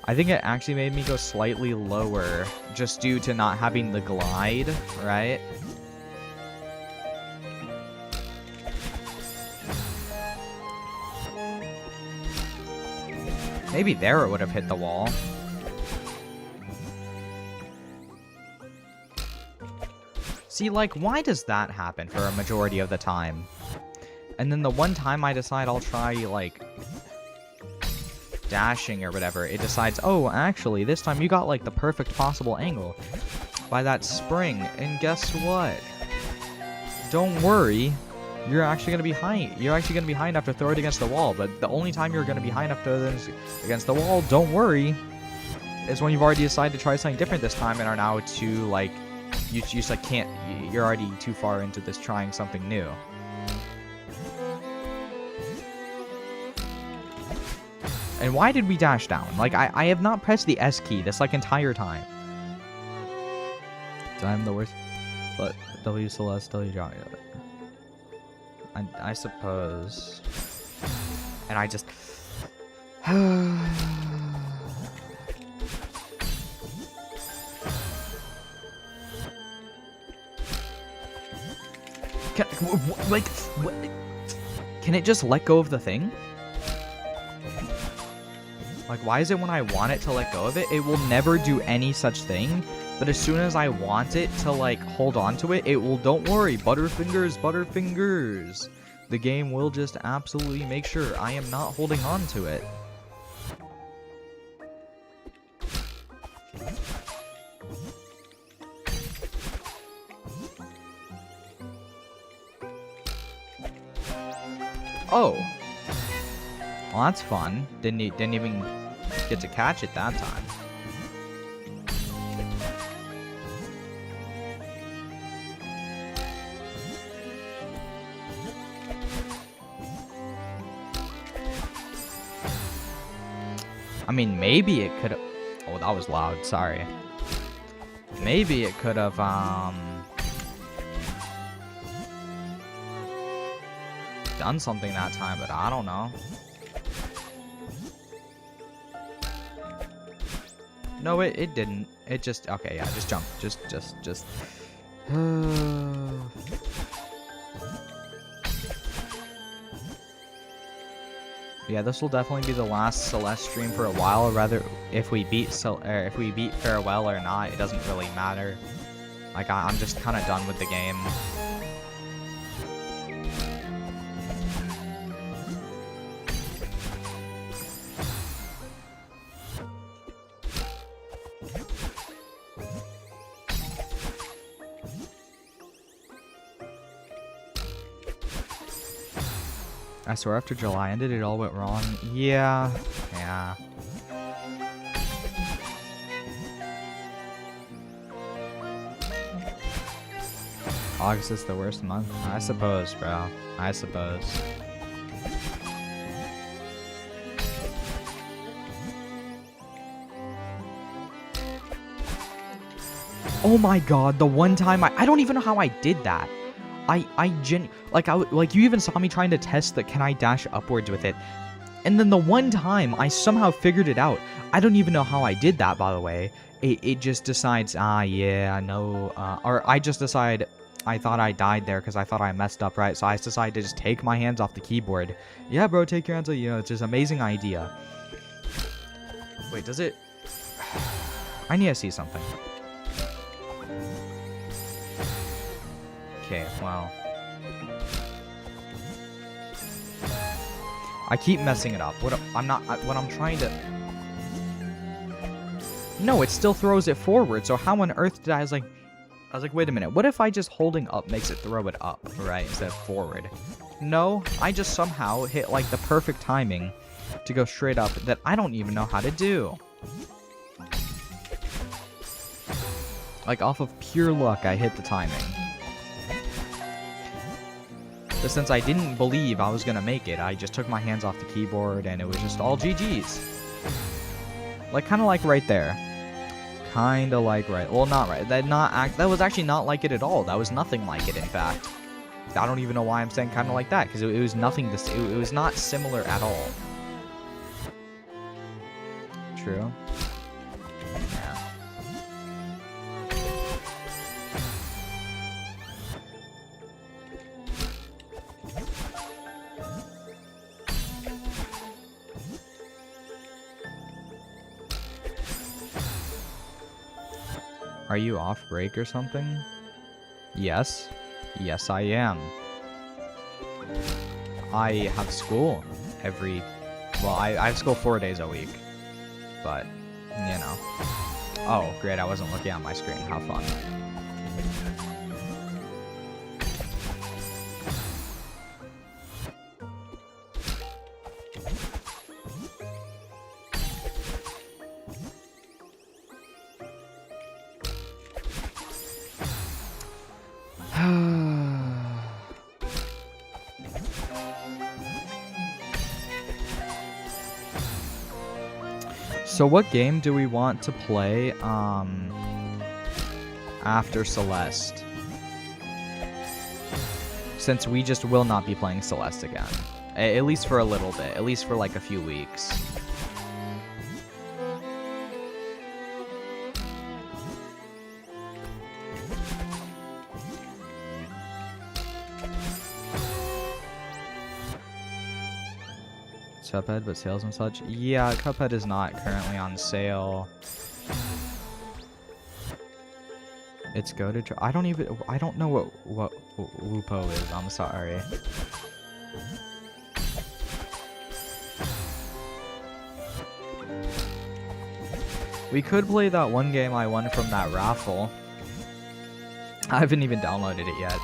I think it actually made me go slightly lower just due to not having the glide, right? Maybe there it would have hit the wall. See, like, why does that happen for a majority of the time? And then the one time I decide I'll try, like, dashing or whatever, it decides, oh, actually, this time you got, like, the perfect possible angle by that spring. And guess what? Don't worry. You're actually going to be high. You're actually going to be high enough to throw it against the wall. But the only time you're going to be high enough to throw it against the wall, don't worry, is when you've already decided to try something different this time and are now too, like, you just, like, can't, you're already too far into this trying something new. And why did we dash down? Like, I have not pressed the S key this, like, entire time. I'm the worst. But W Celeste, W Johnny. I suppose. And I just... Can it just let go of the thing? Like, why is it when I want it to let go of it, it will never do any such thing? But as soon as I want it to, like, hold on to it, it will, don't worry, Butterfingers, Butterfingers. The game will just absolutely make sure I am not holding on to it. Oh. Well, that's fun. Didn't even get to catch it that time. I mean, maybe it could have... oh, that was loud. Sorry. Maybe it could have, done something that time, but I don't know. No, it didn't. It just... okay, yeah, just jump. Just... yeah, this will definitely be the last Celeste stream for a while. Rather, if we beat Farewell or not, it doesn't really matter. Like, I'm just kind of done with the game. I swear after July ended, it all went wrong. Yeah. August is the worst month? I suppose, bro. I suppose. Oh my god, the one time I don't even know how I did that. Like you even saw me trying to test that can I dash upwards with it. And then the one time I somehow figured it out. I don't even know how I did that, by the way. It just decides, yeah, no, or I just decide I thought I died there because I thought I messed up, right? So I decided to just take my hands off the keyboard. Yeah, bro, take your hands off, you know, it's just an amazing idea. Wait, does it? I need to see something. Okay, well. I keep messing it up. When I'm trying to... No, it still throws it forward. So how on earth did I was like, wait a minute. What if I just holding up makes it throw it up, right, instead of forward? No, I just somehow hit like the perfect timing to go straight up that I don't even know how to do. Like off of pure luck, I hit the timing. But since I didn't believe I was gonna make it, I just took my hands off the keyboard and it was just all GG's. Like kind of like right there. Kind of like right. Well, not right. That was actually not like it at all. That was nothing like it, in fact. I don't even know why I'm saying kind of like that, because it was nothing. It was not similar at all. True. Yeah. Are you off break or something? Yes. Yes, I am. I have school every... Well, I have school 4 days a week. But, you know. Oh, great, I wasn't looking at my screen. How fun. So what game do we want to play after Celeste? Since we just will not be playing Celeste again. At least for a little bit. At least for like a few weeks. Cuphead, but sales and such. Yeah, Cuphead is not currently on sale. It's go to I don't know what Wupo is. I'm sorry. We could play that one game I won from that raffle. I haven't even downloaded it yet.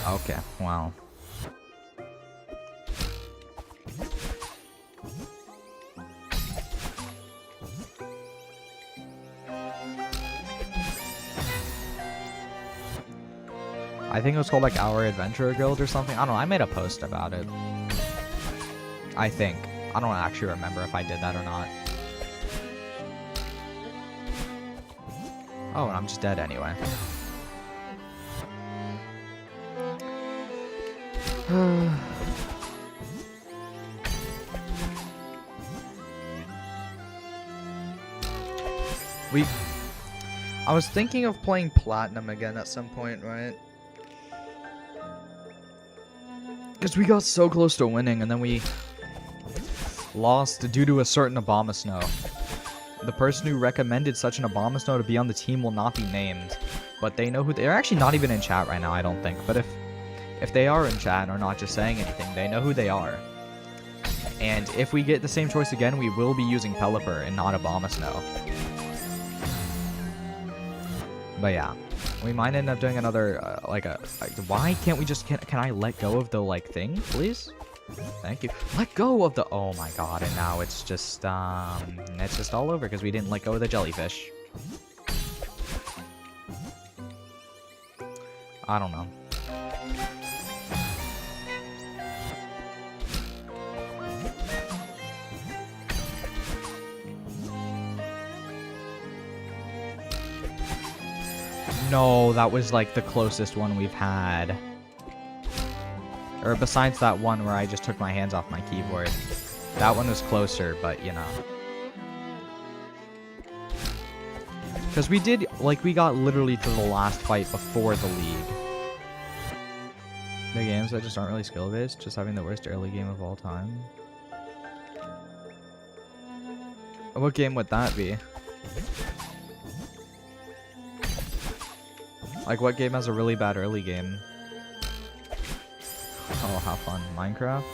Okay, wow. I think it was called like Our Adventure Guild or something. I don't know, I made a post about it. I think. I don't actually remember if I did that or not. Oh, and I'm just dead anyway. I was thinking of playing Platinum again at some point, right? Because we got so close to winning, and then we lost due to a certain Abomasnow. The person who recommended such an Abomasnow to be on the team will not be named, but they know who they're actually not even in chat right now, I don't think. But if they are in chat or not just saying anything, they know who they are. And if we get the same choice again, we will be using Pelipper and not Abomasnow. But yeah, we might end up doing another, why can't we just, can I let go of the, like, thing, please? Thank you. Let go of the, oh my god, and now it's just all over because we didn't let go of the jellyfish. I don't know. No, that was like the closest one we've had. Or besides that one where I just took my hands off my keyboard. That one was closer, but you know. Because we did, like, we got literally to the last fight before the league. The games that just aren't really skill-based, just having the worst early game of all time. What game would that be? Like, what game has a really bad early game? Oh, have fun. Minecraft?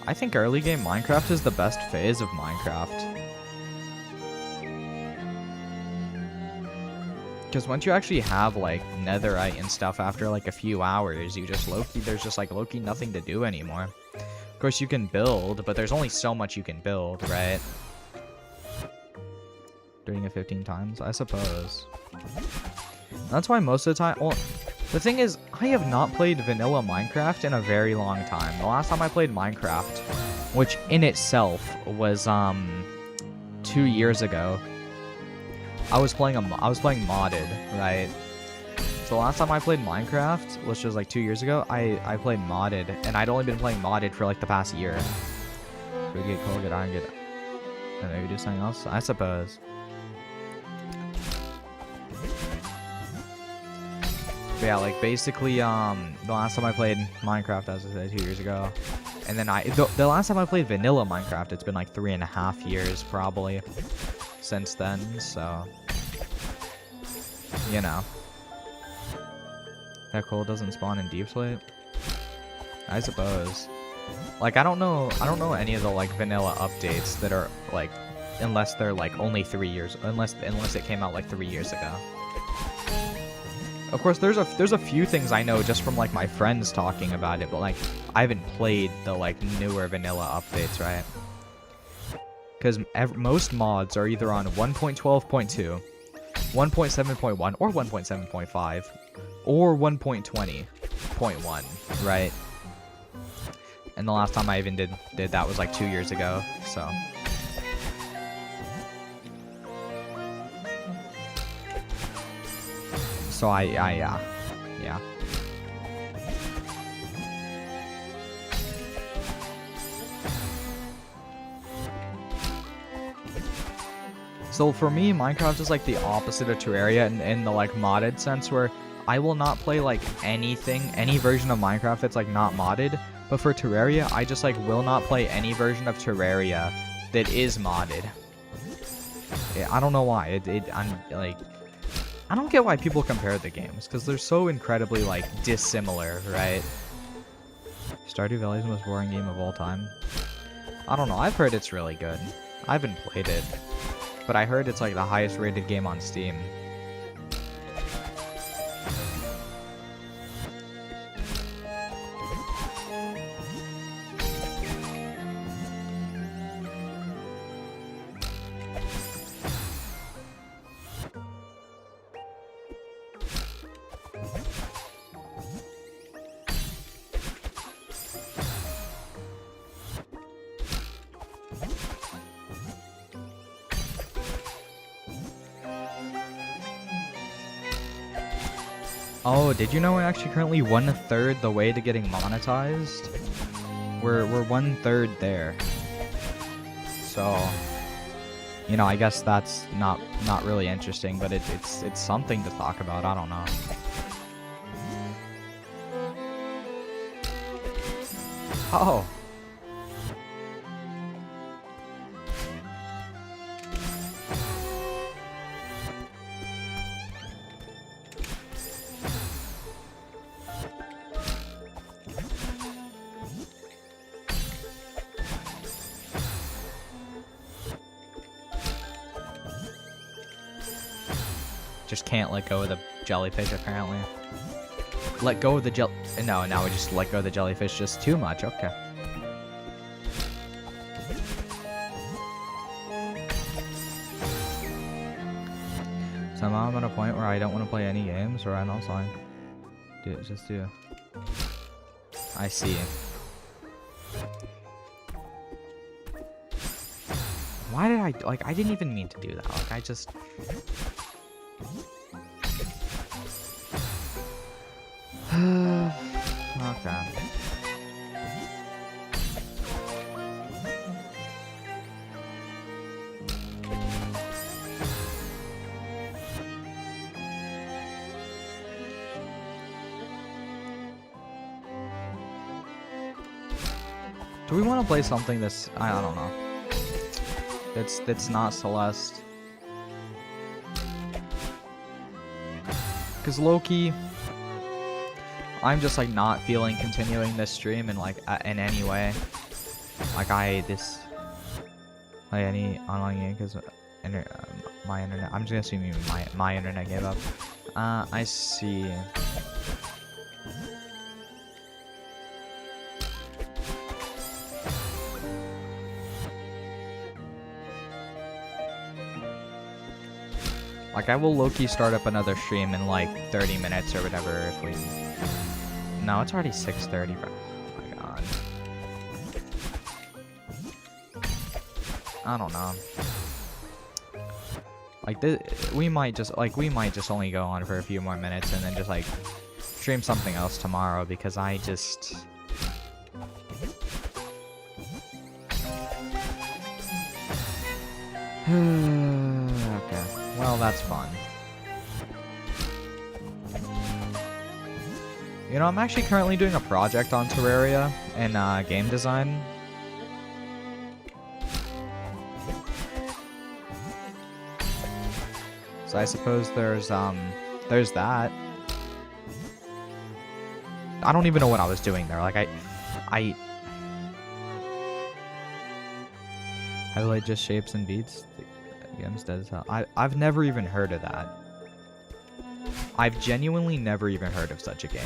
I think early game Minecraft is the best phase of Minecraft. Because once you actually have, like, netherite and stuff after, like, a few hours, you just there's just, like, low-key nothing to do anymore. Of course, you can build, but there's only so much you can build, right? Doing it 15 times, I suppose. That's why most of the time... Well, the thing is, I have not played vanilla Minecraft in a very long time. The last time I played Minecraft, which in itself was 2 years ago, I was playing modded, right? So the last time I played Minecraft, which was like 2 years ago, I played modded, and I'd only been playing modded for like the past year. We get coal, get iron, get... And maybe do something else, I suppose. But yeah, like basically, the last time I played Minecraft, as I said, 2 years ago, and then the last time I played vanilla Minecraft, it's been like 3.5 years probably since then. So, you know, that coal doesn't spawn in deep slate, I suppose. Like I don't know any of the like vanilla updates that are like, unless they're like only 3 years, unless it came out like 3 years ago. Of course, there's a few things I know just from like my friends talking about it, but like I haven't played the like newer vanilla updates, right? Because most mods are either on 1.12.2, 1.7.1, or 1.7.5, or 1.20.1, right? And the last time I even did that was like 2 years ago, so. So yeah. So for me, Minecraft is like the opposite of Terraria in the like modded sense, where I will not play like any version of Minecraft that's like not modded. But for Terraria, I just like will not play any version of Terraria that is modded. Yeah, I don't know why. I'm like, I don't get why people compare the games, because they're so incredibly, like, dissimilar, right? Stardew Valley is the most boring game of all time. I don't know, I've heard it's really good. I haven't played it, but I heard it's, like, the highest rated game on Steam. Oh, did you know we're actually currently 1/3 the way to getting monetized? We're 1/3 there. So, you know, I guess that's not really interesting, but it's something to talk about. I don't know. Oh. Just can't let go of the jellyfish, apparently. Let go of the No, now we just let go of the jellyfish just too much. Okay. Somehow I'm at a point where I don't want to play any games, or I know something. Just do. I see. Why did I, like, I didn't even mean to do that. Like, I just... Okay. Do we want to play something that's... I don't know. That's not Celeste. Because low-key, I'm just, like, not feeling continuing this stream in, like, in any way. Like, any online game, because my internet... I'm just assuming my internet gave up. I see. Like, I will low-key start up another stream in, like, 30 minutes or whatever if we... No, it's already 6:30, bro. Oh my god. I don't know. Like, we might just only go on for a few more minutes and then just, like, stream something else tomorrow because I just... Okay. Well, that's fun. You know, I'm actually currently doing a project on Terraria in game design. So I suppose there's that. I don't even know what I was doing there. Like I like just shapes and beats. The games does hell. I've never even heard of that. I've genuinely never even heard of such a game.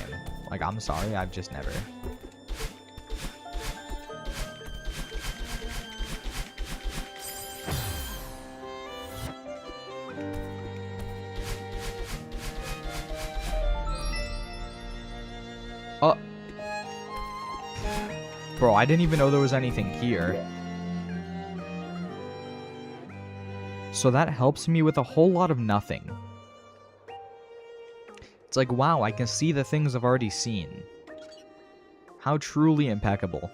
Like, I'm sorry, I've just never. Oh. Bro, I didn't even know there was anything here. So that helps me with a whole lot of nothing. It's like, wow, I can see the things I've already seen. How truly impeccable.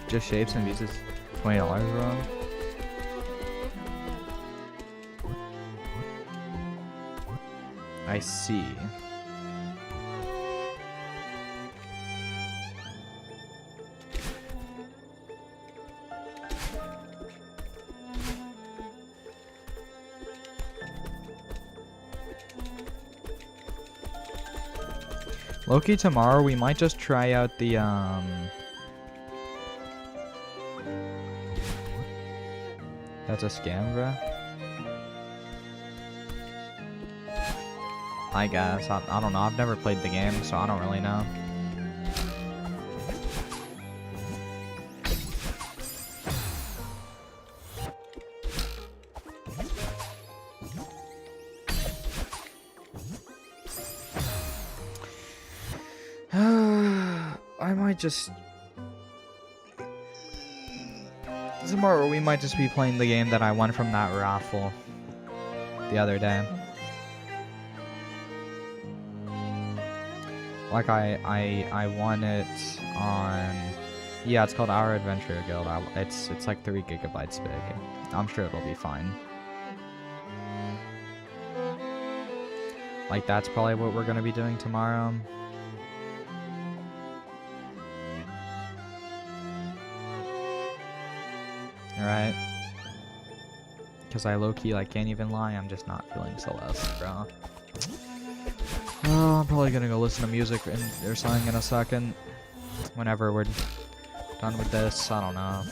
Just shapes and uses $20 wrong. I see. Loki, tomorrow we might just try out the That's a scam, bro. I guess. I don't know. I've never played the game, so I don't really know. I might just... Tomorrow we might just be playing the game that I won from that raffle the other day. Like I won it on, yeah, it's called Our Adventure Guild. It's like 3 gigabytes big. I'm sure it'll be fine. Like that's probably what we're gonna be doing tomorrow. Alright. Because I low-key, like, can't even lie, I'm just not feeling Celeste, bro. Oh, I'm probably gonna go listen to music or something in a second. Whenever we're done with this, I don't know.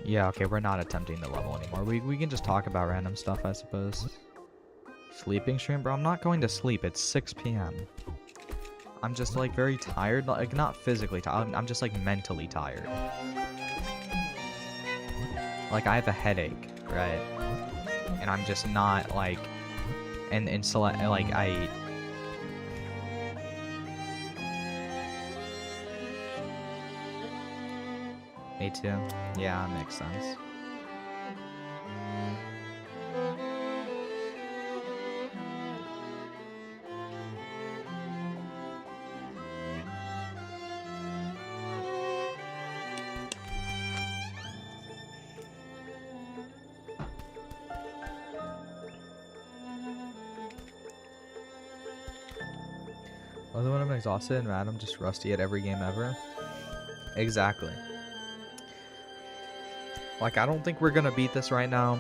Yeah, okay, we're not attempting the level anymore. We can just talk about random stuff, I suppose. Sleeping stream? Bro, I'm not going to sleep. It's 6 p.m. I'm just like very tired, like not physically tired, I'm just like mentally tired. Like I have a headache, right? And I'm just not like, and so like Me too. Yeah, that makes sense. Other when I'm exhausted and mad, I'm just rusty at every game ever. Exactly. Like, I don't think we're gonna beat this right now.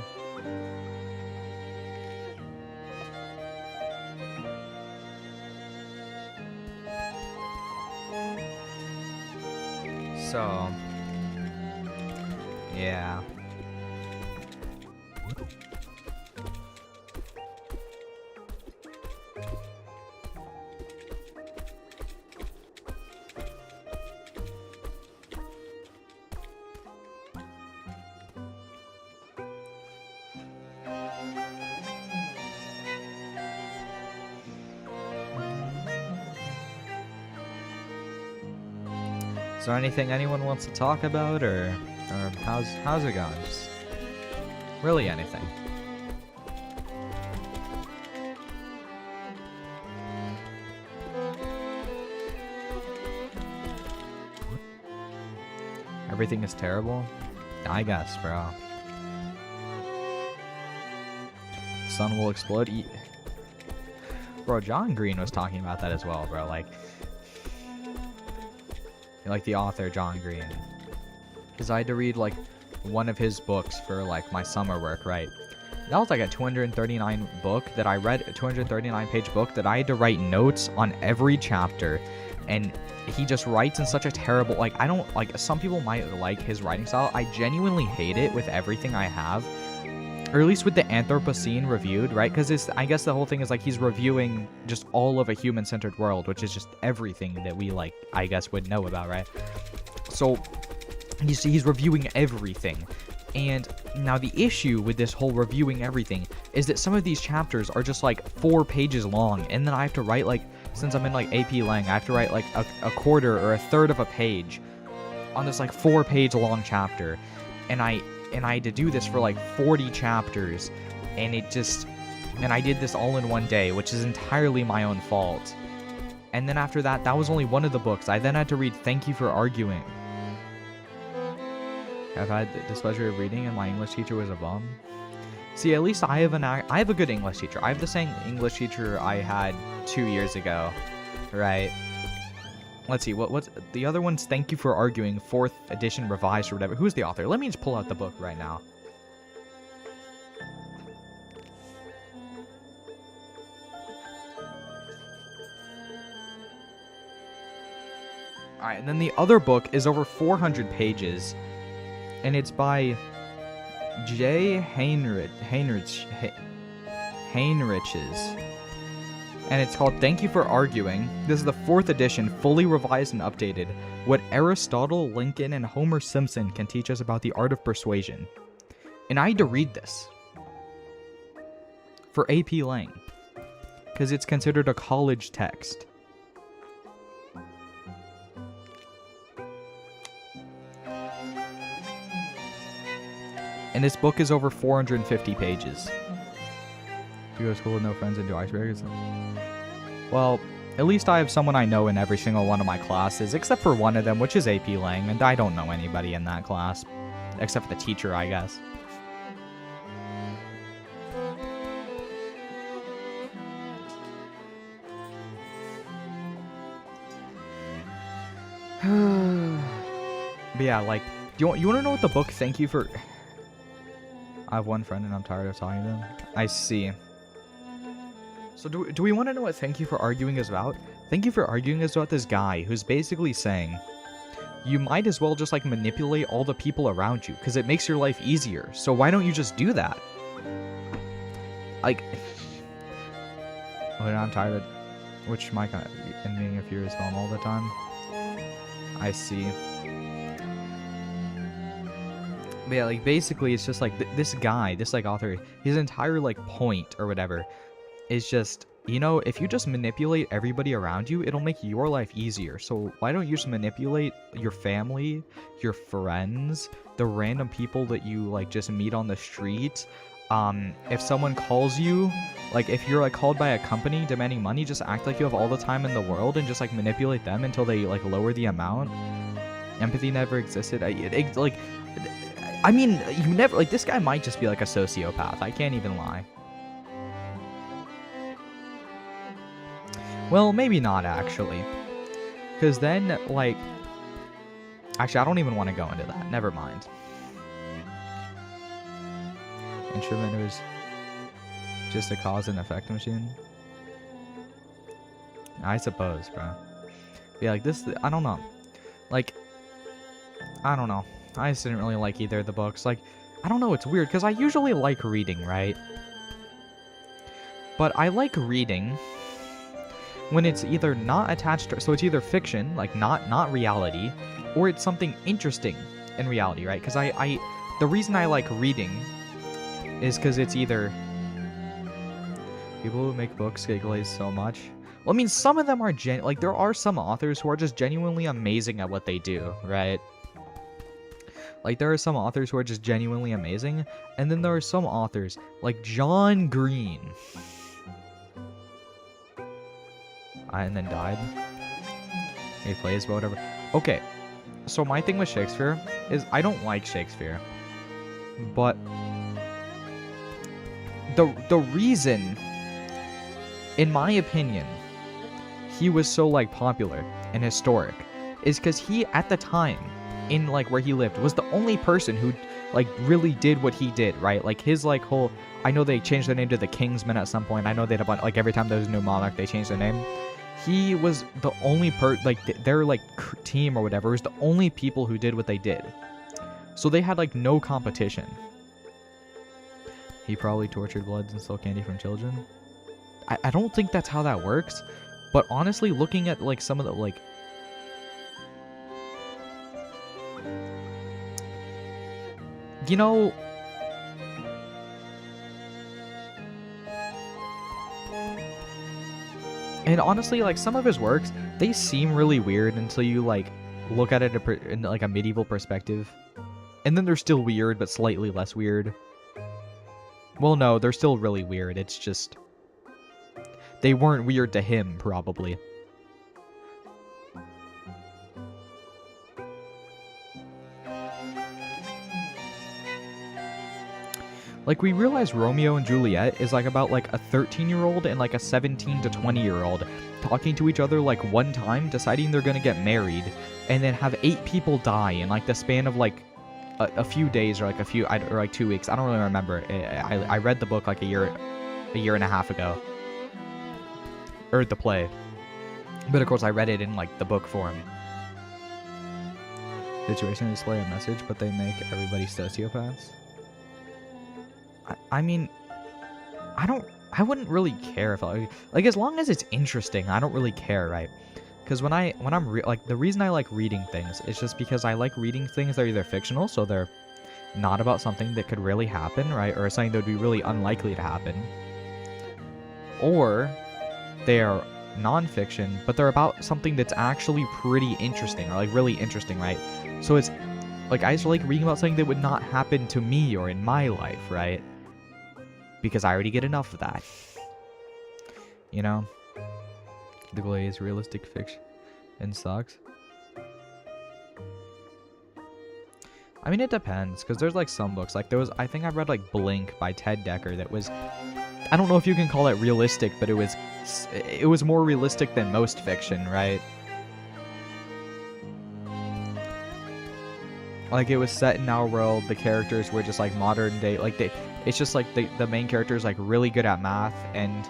So, yeah. Is there anything anyone wants to talk about, or how's it going? Just really anything. Everything is terrible? I guess, bro. The sun will explode. Bro, John Green was talking about that as well, bro. Like the author John Green, because I had to read like one of his books for like my summer work, right? That was like a 239 book that I read, a 239 page book that I had to write notes on every chapter, and he just writes in such a terrible, like, I don't, like, some people might like his writing style. I genuinely hate it with everything I have, or at least with the Anthropocene reviewed, right? Because I guess the whole thing is like he's reviewing just all of a human-centered world, which is just everything that we, like, I guess would know about, right? So he's reviewing everything. And now the issue with this whole reviewing everything is that some of these chapters are just like 4 pages long, and then I have to write, like, since I'm in like AP Lang, I have to write like a quarter or a third of a page on this like 4-page long chapter, and I had to do this for like 40 chapters, and I did this all in one day, which is entirely my own fault. And then after that, that was only one of the books. I then had to read Thank You for Arguing. I've had the displeasure of reading, and my English teacher was a bum. See, at least I have a good English teacher. I have the same English teacher I had 2 years ago, right? Let's see, what's the other one's Thank You for Arguing, 4th edition revised or whatever. Who's the author? Let me just pull out the book right now. Alright, and then the other book is over 400 pages, and it's by J. Heinrichs. And it's called Thank You for Arguing. This is the 4th edition, fully revised and updated. What Aristotle, Lincoln, and Homer Simpson can teach us about the art of persuasion. And I had to read this for AP Lang, because it's considered a college text. And this book is over 450 pages. Do you go to school with no friends and do icebreakers? Well, at least I have someone I know in every single one of my classes, except for one of them, which is AP Lang, and I don't know anybody in that class. Except for the teacher, I guess. But yeah, like, you want to know what the book Thank You for... I have one friend and I'm tired of talking to them. I see. So do we want to know what Thank You for Arguing is about? Thank You for Arguing is about this guy who's basically saying, you might as well just like manipulate all the people around you because it makes your life easier. So why don't you just do that? Like, oh, I'm tired of... which my ending of fear is gone all the time. I see. But yeah, like, basically, it's just, like, this guy, this, like, author, his entire, like, point or whatever is just, you know, if you just manipulate everybody around you, it'll make your life easier. So why don't you just manipulate your family, your friends, the random people that you, like, just meet on the street? If someone calls you, like, if you're, like, called by a company demanding money, just act like you have all the time in the world and just, like, manipulate them until they, like, lower the amount. Empathy never existed. Like, I mean, you never, like, this guy might just be, like, a sociopath. I can't even lie. Well, maybe not, actually. Because then, like... Actually, I don't even want to go into that. Never mind. Instrument was just a cause and effect machine? I suppose, bro. But yeah, like, this... I don't know. Like... I don't know. I just didn't really like either of the books. Like, I don't know, it's weird, because I usually like reading, right? But I like reading when it's either not attached to... So it's either fiction, like, not reality, or it's something interesting in reality, right? Because the reason I like reading is because it's either... People who make books get glazed so much. Well, I mean, some of them are like, there are some authors who are just genuinely amazing at what they do, right? Like, there are some authors who are just genuinely amazing, and then there are some authors, like John Green. And then died. He plays, but whatever. Okay, so my thing with Shakespeare is I don't like Shakespeare. But the reason, in my opinion, he was so, like, popular and historic is because he, at the time, in, like, where he lived, was the only person who, like, really did what he did, right? Like, his, like, whole... I know they changed their name to the Kingsmen at some point. I know they had a bunch... Like, every time there was a new monarch, they changed their name. He was the only like, their, like, team or whatever was the only people who did what they did. So they had, like, no competition. He probably tortured bloods and stole candy from children. I don't think that's how that works. But honestly, looking at, like, some of the, like... You know... And honestly, like, some of his works, they seem really weird until you, like, look at it in, like, a medieval perspective. And then they're still weird, but slightly less weird. Well, no, they're still really weird. It's just... They weren't weird to him, probably. Like, we realize Romeo and Juliet is, like, about, like, a 13-year-old and, like, a 17 to 20-year-old talking to each other, like, one time, deciding they're gonna get married, and then have 8 people die in, like, the span of, like, a few days or, like, or, like, 2 weeks. I don't really remember. I read the book, like, a year and a half ago. Or the play. But, of course, I read it in, like, the book form. Situation display a message, but they make everybody sociopaths. I mean, I wouldn't really care if like, as long as it's interesting, I don't really care, right? Because when I'm like, the reason I like reading things is just because I like reading things that are either fictional, so they're not about something that could really happen, right? Or something that would be really unlikely to happen. Or they are non-fiction, but they're about something that's actually pretty interesting, or, like, really interesting, right? So it's, like, I just like reading about something that would not happen to me or in my life, right? Because I already get enough of that. You know? The Glaze, realistic fiction, and sucks. I mean, it depends, because there's, like, some books. Like, there was, I think I read, like, Blink by Ted Dekker that was... I don't know if you can call it realistic, but it was more realistic than most fiction, right? Like, it was set in our world, the characters were just, like, modern day, like, it's just, like, the main character is, like, really good at math, and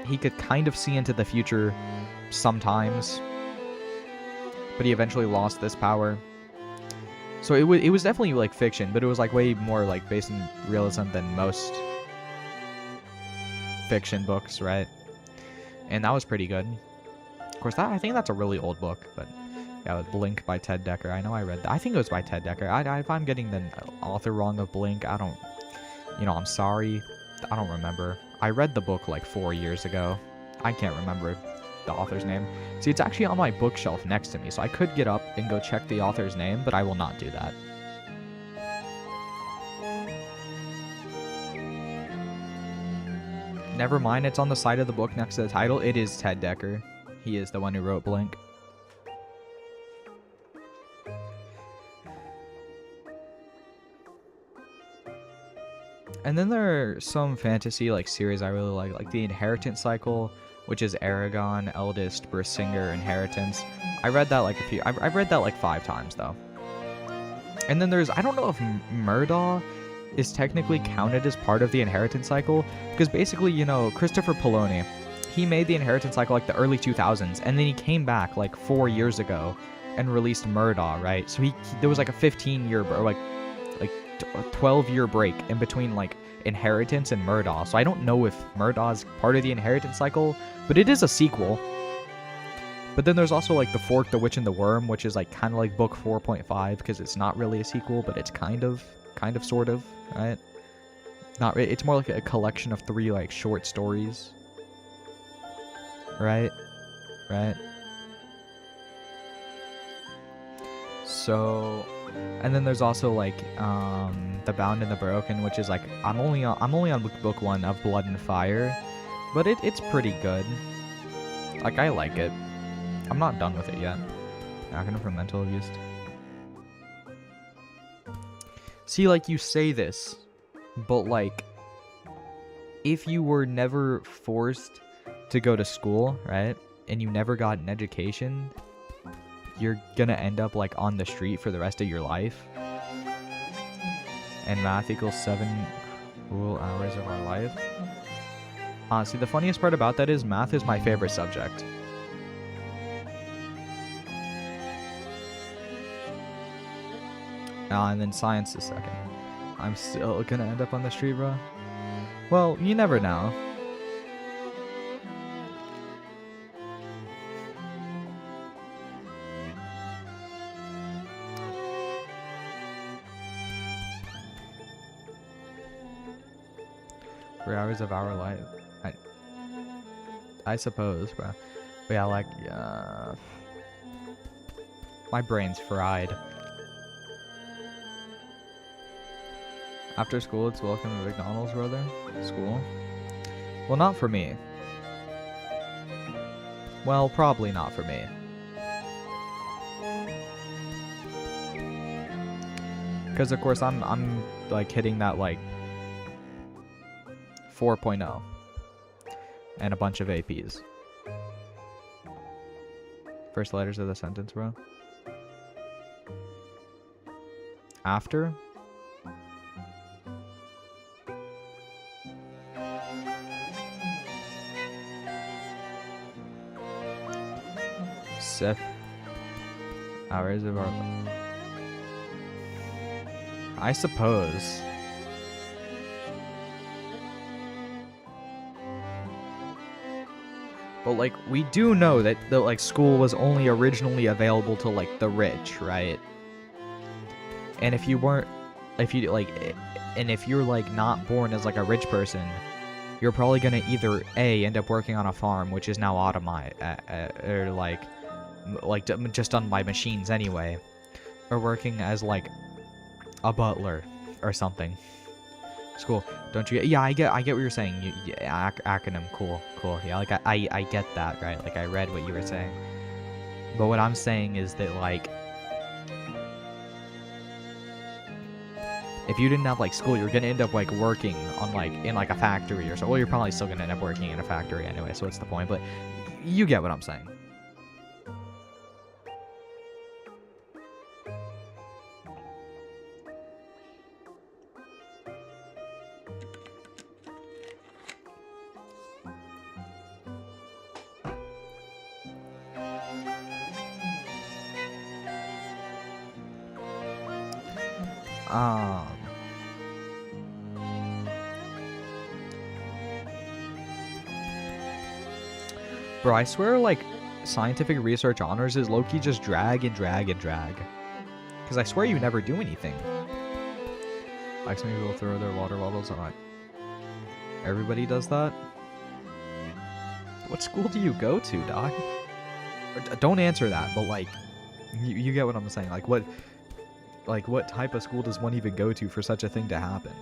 he could kind of see into the future sometimes, but he eventually lost this power. So it was definitely, like, fiction, but it was, like, way more, like, based in realism than most fiction books, right? and that was pretty good. Of course, I think that's a really old book, but yeah, with Blink by Ted Dekker. I know I read that. I think it was by Ted Dekker. If I'm getting the author wrong of Blink, I don't, I'm sorry. I don't remember. I read the book like 4 years ago. I can't remember the author's name. See, it's actually on my bookshelf next to me, so I could get up and go check the author's name, but I will not do that. Never mind, it's on the side of the book next to the title. It is Ted Dekker. He is the one who wrote Blink. And then there are some fantasy like series I really like the Inheritance Cycle, which is Aragon, Eldest, Brisingr, Inheritance. I read that like I've read that like 5 times though. And then there's, I don't know if Murdaugh is technically counted as part of the Inheritance Cycle, because basically, Christopher Poloni, he made the Inheritance Cycle like the early 2000s, and then he came back like 4 years ago and released Murdaugh, right? So there was like a 15-year or like a 12-year break in between like Inheritance and Murdaugh. So I don't know if Murdaugh is part of the Inheritance Cycle, but it is a sequel. But then there's also like The Fork, the Witch, and the Worm, which is like kind of like book 4.5, because it's not really a sequel, but it's kind of sort of, right? Not really. It's more like a collection of 3 like short stories. Right? So, and then there's also like The Bound and the Broken, which is like I'm only on book 1 of Blood and Fire, but it's pretty good. Like, I like it. I'm not done with it yet. Acronym for mental abuse. See, like, you say this, but like, if you were never forced to go to school, right, and you never got an education, you're gonna end up like on the street for the rest of your life. And math equals 7 cruel hours of our life. See, the funniest part about that is math is my favorite subject. And then science is second. I'm still gonna end up on the street, bro. Well, you never know. Hours of our life. I suppose, bro. But yeah, like, my brain's fried. After school, it's welcome to McDonald's, brother. School? Well, not for me. Well, probably not for me. Because, of course, I'm like, hitting that, like, 4.0 and a bunch of APs. First letters of the sentence, bro. After? Seth. Hours of our... I suppose. But, like, we do know that, like, school was only originally available to, like, the rich, right? And if you weren't, if you're, like, not born as, like, a rich person, you're probably gonna either, A, end up working on a farm, which is now automated, or, like, just done by machines anyway, or working as, like, a butler or something. School, don't you? Yeah, I get what you're saying. Acronym, cool. Yeah, like I get that, right? Like, I read what you were saying. But what I'm saying is that, like, if you didn't have like school, you're gonna end up like working on like in like a factory or so. Well, you're probably still gonna end up working in a factory anyway. So what's the point? But you get what I'm saying. Bro, I swear, like, scientific research honors is low-key just drag and drag and drag. Because I swear you never do anything. Like, some people throw their water bottles on. Everybody does that? What school do you go to, Doc? Don't answer that, but, like, you get what I'm saying. Like, what type of school does one even go to for such a thing to happen?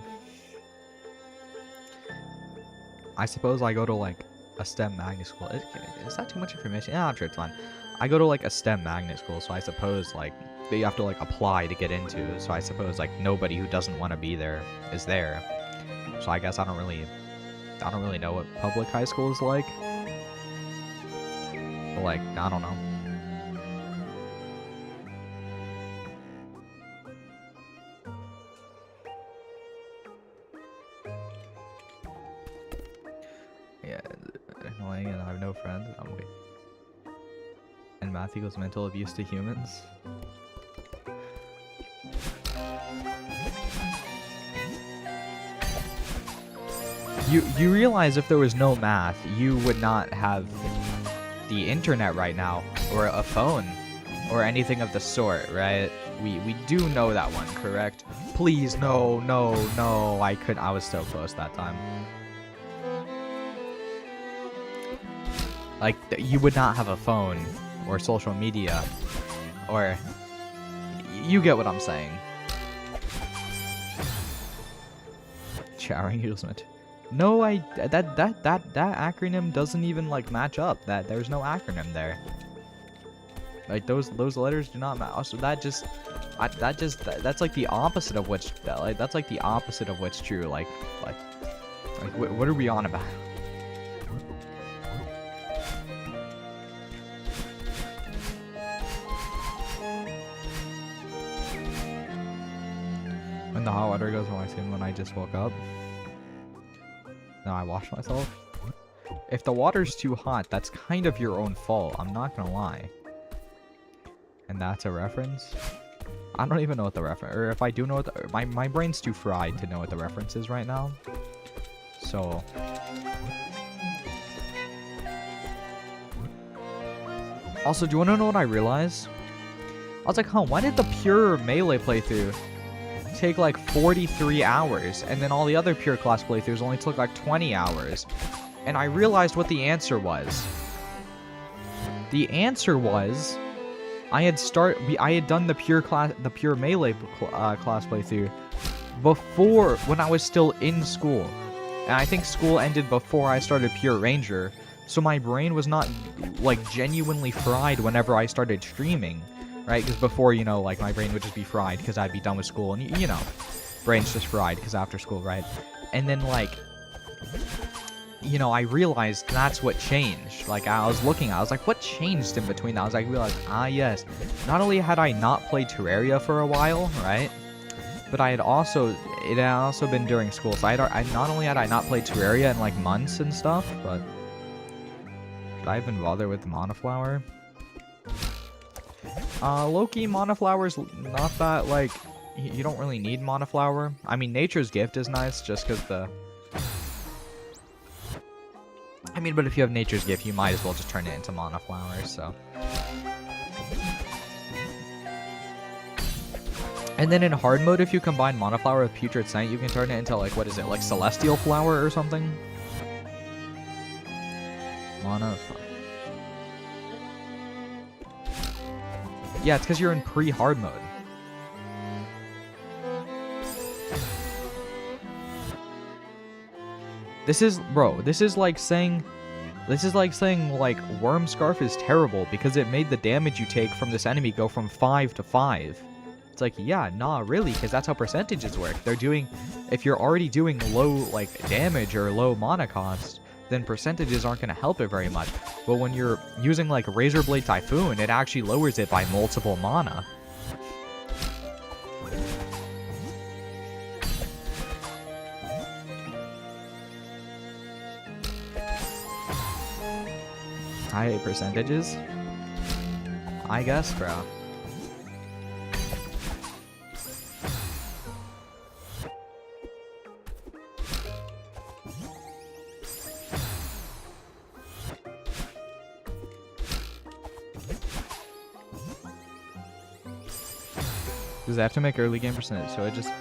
I suppose I go to, like, a STEM magnet school. Is that too much information? Yeah, I'm sure it's fine. I go to, like, a STEM magnet school, so I suppose, like, that you have to, like, apply to get into. So I suppose, like, nobody who doesn't want to be there is there. So I guess I don't really know what public high school is like. But, like, I don't know. Yeah, annoying, and I have no friends. I'm wait. And math equals mental abuse to humans. You realize if there was no math, you would not have the internet right now, or a phone, or anything of the sort, right? We do know that one, correct? Please, no. I was so close that time. Like, you would not have a phone, or social media, or... You get what I'm saying. Showering equals mental... No, that acronym doesn't even, like, match up. There's no acronym there. Like, those letters do not match. Also, that's like the opposite of what's that's like the opposite of what's true. Like what are we on about? When the hot water goes on my skin when I just woke up. No, I washed myself. If the water's too hot, that's kind of your own fault. I'm not gonna lie. And that's a reference? I don't even know what the reference... Or if I do know what the... My brain's too fried to know what the reference is right now. So... Also, do you want to know what I realized? I was like, huh, why did the pure melee playthrough take like 43 hours, and then all the other pure class playthroughs only took like 20 hours? And I realized what the answer was. The answer was, I had done the pure melee class playthrough before, when I was still in school, and I think school ended before I started pure ranger, so my brain was not like genuinely fried whenever I started streaming. Right, because before, you know, like, my brain would just be fried because I'd be done with school, and, you know, brain's just fried because after school, right? And then, like, you know, I realized that's what changed. Like, I was like, what changed in between that? I was like, realized, yes, not only had I not played Terraria for a while, right, but it had also been during school, so not only had I not played Terraria in, like, months and stuff, but should I even bother with the Monoflower? Low-key, Monoflower's not that, like, you don't really need Monoflower. I mean, Nature's Gift is nice, just because I mean, but if you have Nature's Gift, you might as well just turn it into Monoflower, so. And then in hard mode, if you combine Monoflower with Putrid Scent, you can turn it into, like, what is it, like Celestial Flower or something? Monoflower. Yeah, it's because you're in pre-hard mode. This is like saying, like, Worm Scarf is terrible because it made the damage you take from this enemy go from 5 to 5. It's like, yeah, nah, really, because that's how percentages work. If you're already doing low, like, damage or low mana cost, then percentages aren't going to help it very much. But when you're using, like, Razorblade Typhoon, it actually lowers it by multiple mana. I hate percentages. I guess, bro. Because I have to make early game percentage, so it just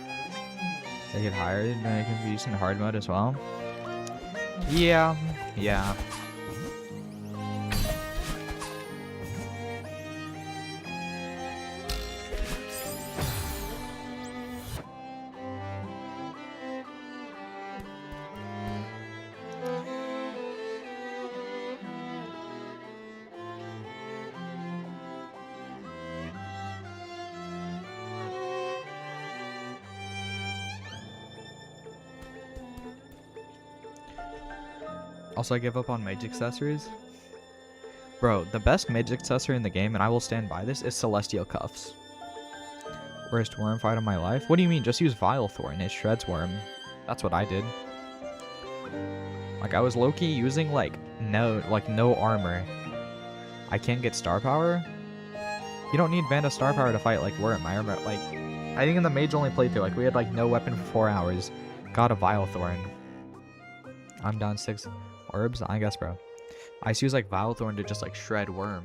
make it higher, and then it can be used in hard mode as well. Yeah, yeah. Also, I give up on mage accessories. Bro, the best mage accessory in the game, and I will stand by this, is Celestial Cuffs. Worst worm fight of my life? What do you mean? Just use Vile Thorn. It shreds worm. That's what I did. Like, I was low-key using, like, no armor. I can't get star power? You don't need Band of Star Power to fight, like, worm. I remember, like, I think in the mage only playthrough, like, we had, like, no weapon for 4 hours. Got a Vile Thorn. I'm down 6 orbs? I guess, bro. I used to use, like, Vile Thorn to just, like, shred worm.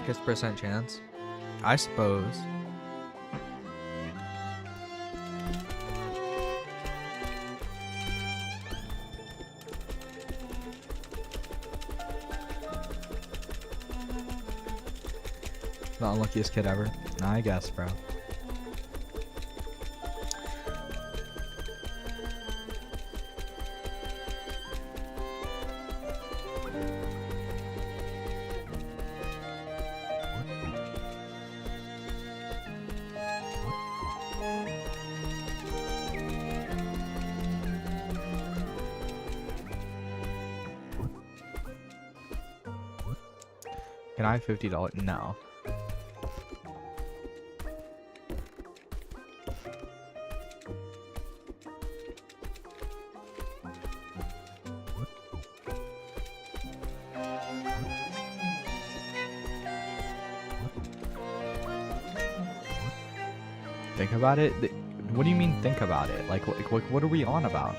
Guess percent chance? I suppose. The unluckiest kid ever. Nah, I guess, bro. Can I have $50? No. Think about it? What do you mean think about it? Like what are we on about?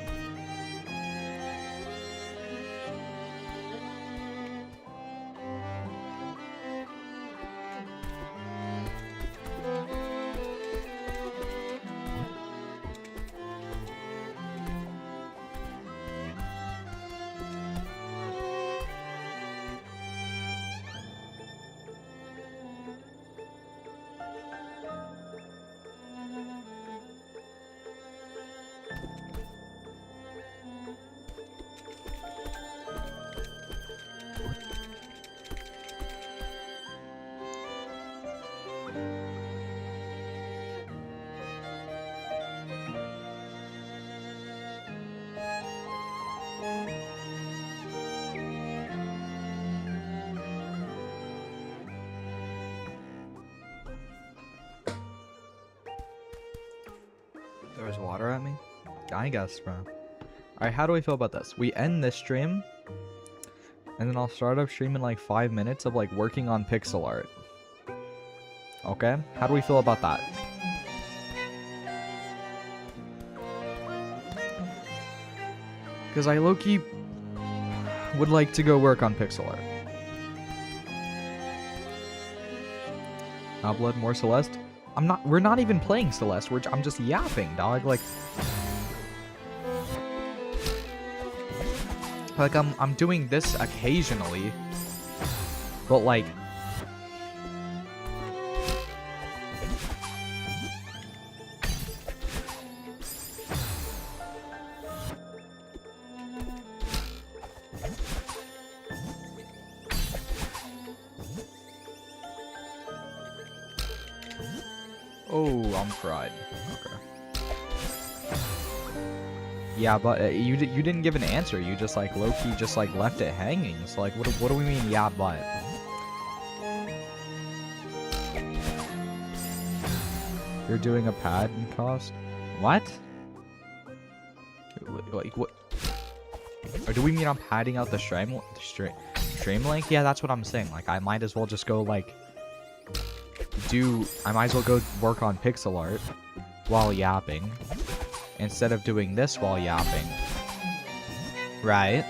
There was water at me? I guess, bro. Alright, how do we feel about this? We end this stream, and then I'll start up stream in like 5 minutes of like working on pixel art. Okay? How do we feel about that? Because I low-key would like to go work on pixel art. Blood, more Celeste? We're not even playing Celeste. I'm just yapping, dog. Like I'm doing this occasionally, but like oh, I'm fried. Okay. Yeah, but you didn't give an answer. You just like low-key just like left it hanging. So like, what do we mean? Yeah, but You're doing a pad cost? What? Like what? Or do we mean I'm padding out the stream link? Yeah, that's what I'm saying. Like I might as well just go like I might as well go work on pixel art while yapping instead of doing this while yapping. Right?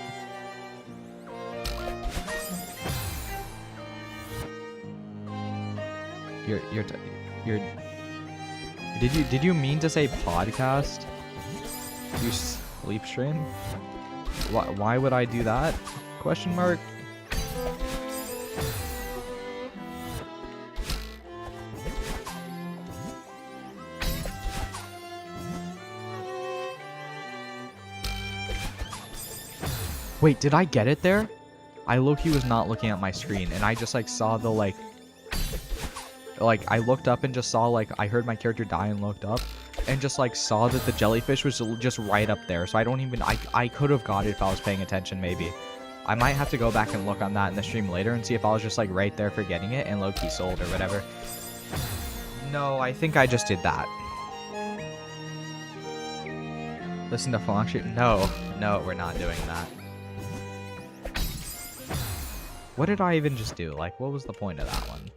Did you mean to say podcast? You sleep stream? Why would I do that? Question mark. Wait, did I get it there? I low-key was not looking at my screen, and I just like saw the like I looked up and just saw like I heard my character die and looked up and just like saw that the jellyfish was just right up there. So I don't even I could have got it if I was paying attention. Maybe I might have to go back and look on that in the stream later and see if I was just like right there for getting it and low-key sold or whatever. No, I think I just did that. Listen to function. No, we're not doing that. What did I even just do? Like, what was the point of that one?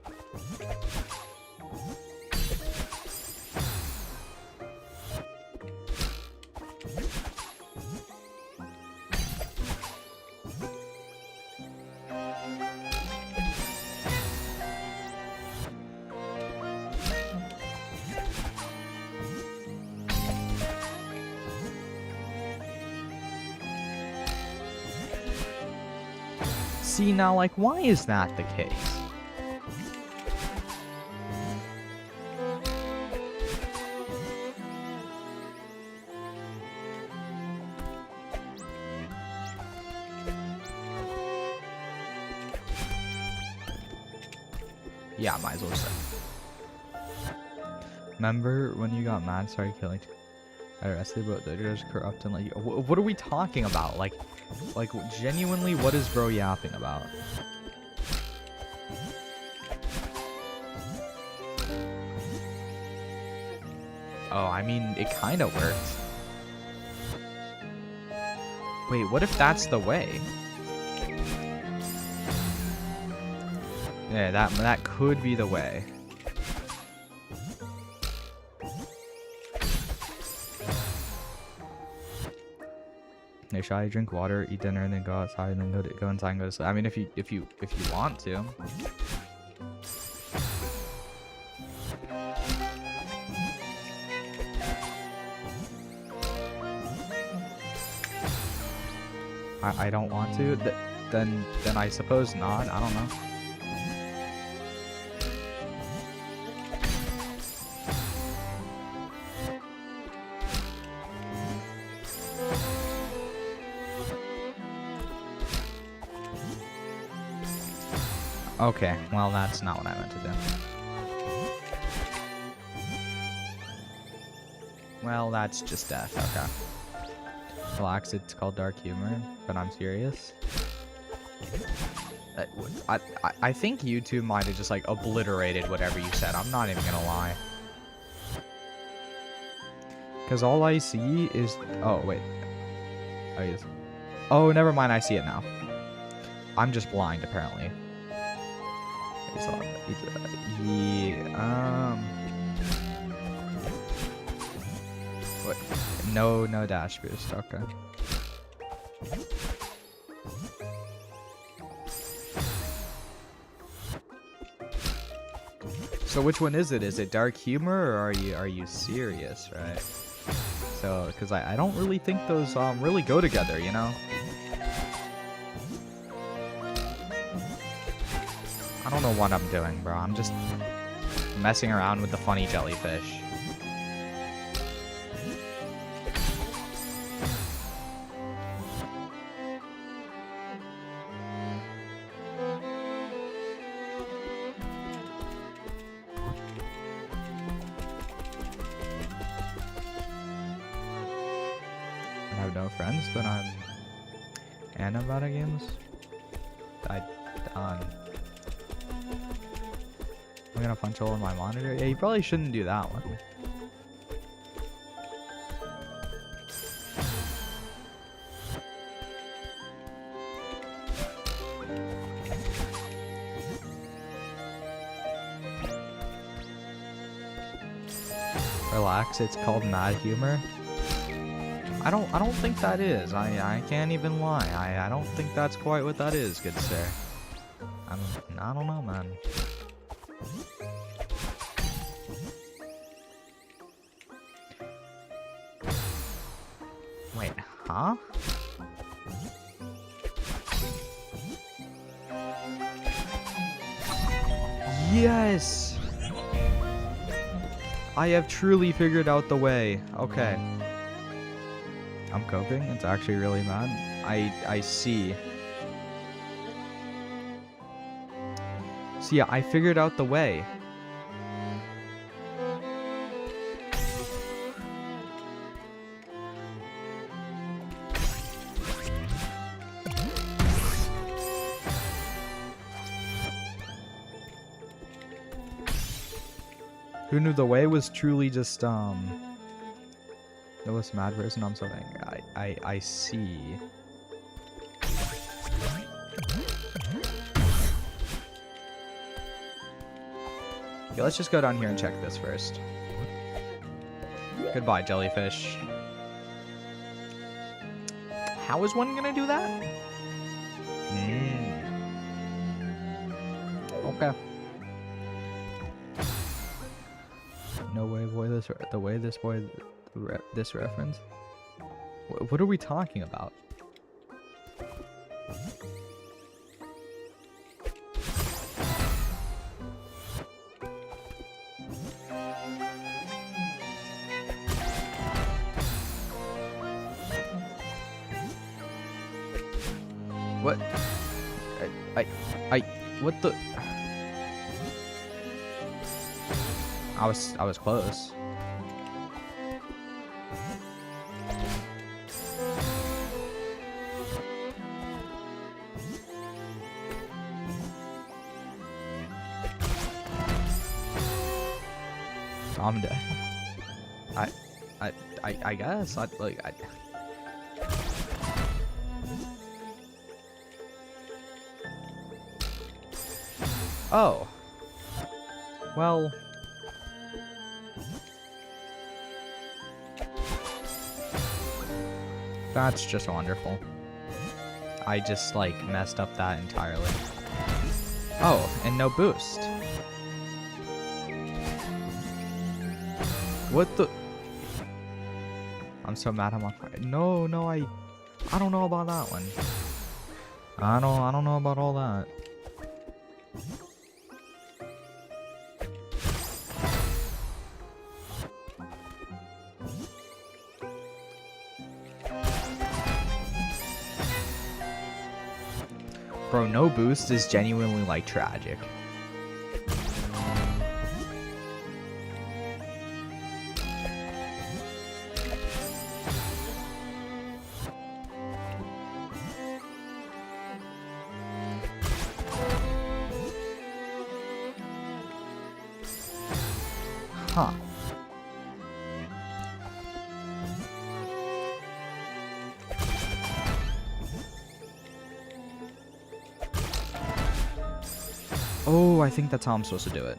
See, now, like, why is that the case? Yeah, might as well say. Remember when you got mad, started killing? I arrested, but they're just corrupt and like. What are we talking about? Like genuinely, what is bro yapping about? Oh, I mean, it kind of worked. Wait, what if that's the way? Yeah, that could be the way. Hey, shall I drink water, eat dinner, and then go outside, and then go inside and go to sleep? I mean, if you want to. I don't want to. Then I suppose not. I don't know. Okay, well, that's not what I meant to do. Well, that's just death. Okay. Relax, it's called dark humor, but I'm serious. I think YouTube might have just, like, obliterated whatever you said. I'm not even gonna lie. Because all I see is... Oh, wait. Oh, never mind. I see it now. I'm just blind, apparently. What? No dash boost. Okay. So which one is it? Is it dark humor or are you serious, right? So, because I don't really think those really go together, you know? I don't know what I'm doing, bro. I'm just messing around with the funny jellyfish. I have no friends, but I'm about games. I done. Okay, gonna punch a hole in my monitor? Yeah, you probably shouldn't do that one. Relax, it's called mad humor. I don't think that is. I can't even lie. I don't think that's quite what that is, good sir. I don't know, man. Wait, huh? Yes! I have truly figured out the way. Okay. I'm coping. It's actually really bad. I see. So yeah, I figured out the way. Who knew the way was truly just the most mad person? I'm so angry. I see. Okay, let's just go down here and check this first. Goodbye, jellyfish. How is one gonna do that? Okay. No way, boy. The way this boy, this reference. What are we talking about? What? What the? I was close. I'm dead. I guess I. Oh. Well. That's just wonderful. I just, like, messed up that entirely. Oh, and no boost. What the? I'm so mad I'm on fire. No, I don't know about that one. I don't know about all that. Bro, no boost is genuinely, like, tragic. Huh. Oh, I think that's how I'm supposed to do it.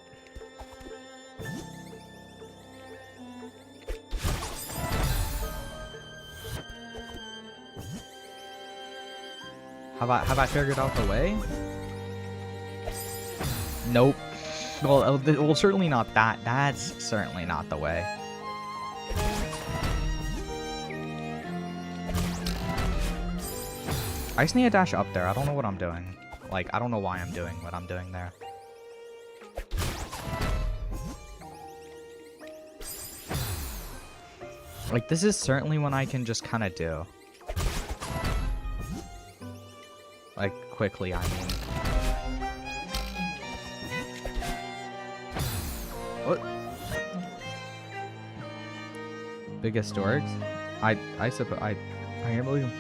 Have I figured out the way? Nope. Well, certainly not that. That's certainly not the way. I just need to dash up there. I don't know what I'm doing. Like, I don't know why I'm doing what I'm doing there. Like, this is certainly one I can just kind of do. Like, quickly, I mean. What? Biggest dorks? I suppose I can't believe.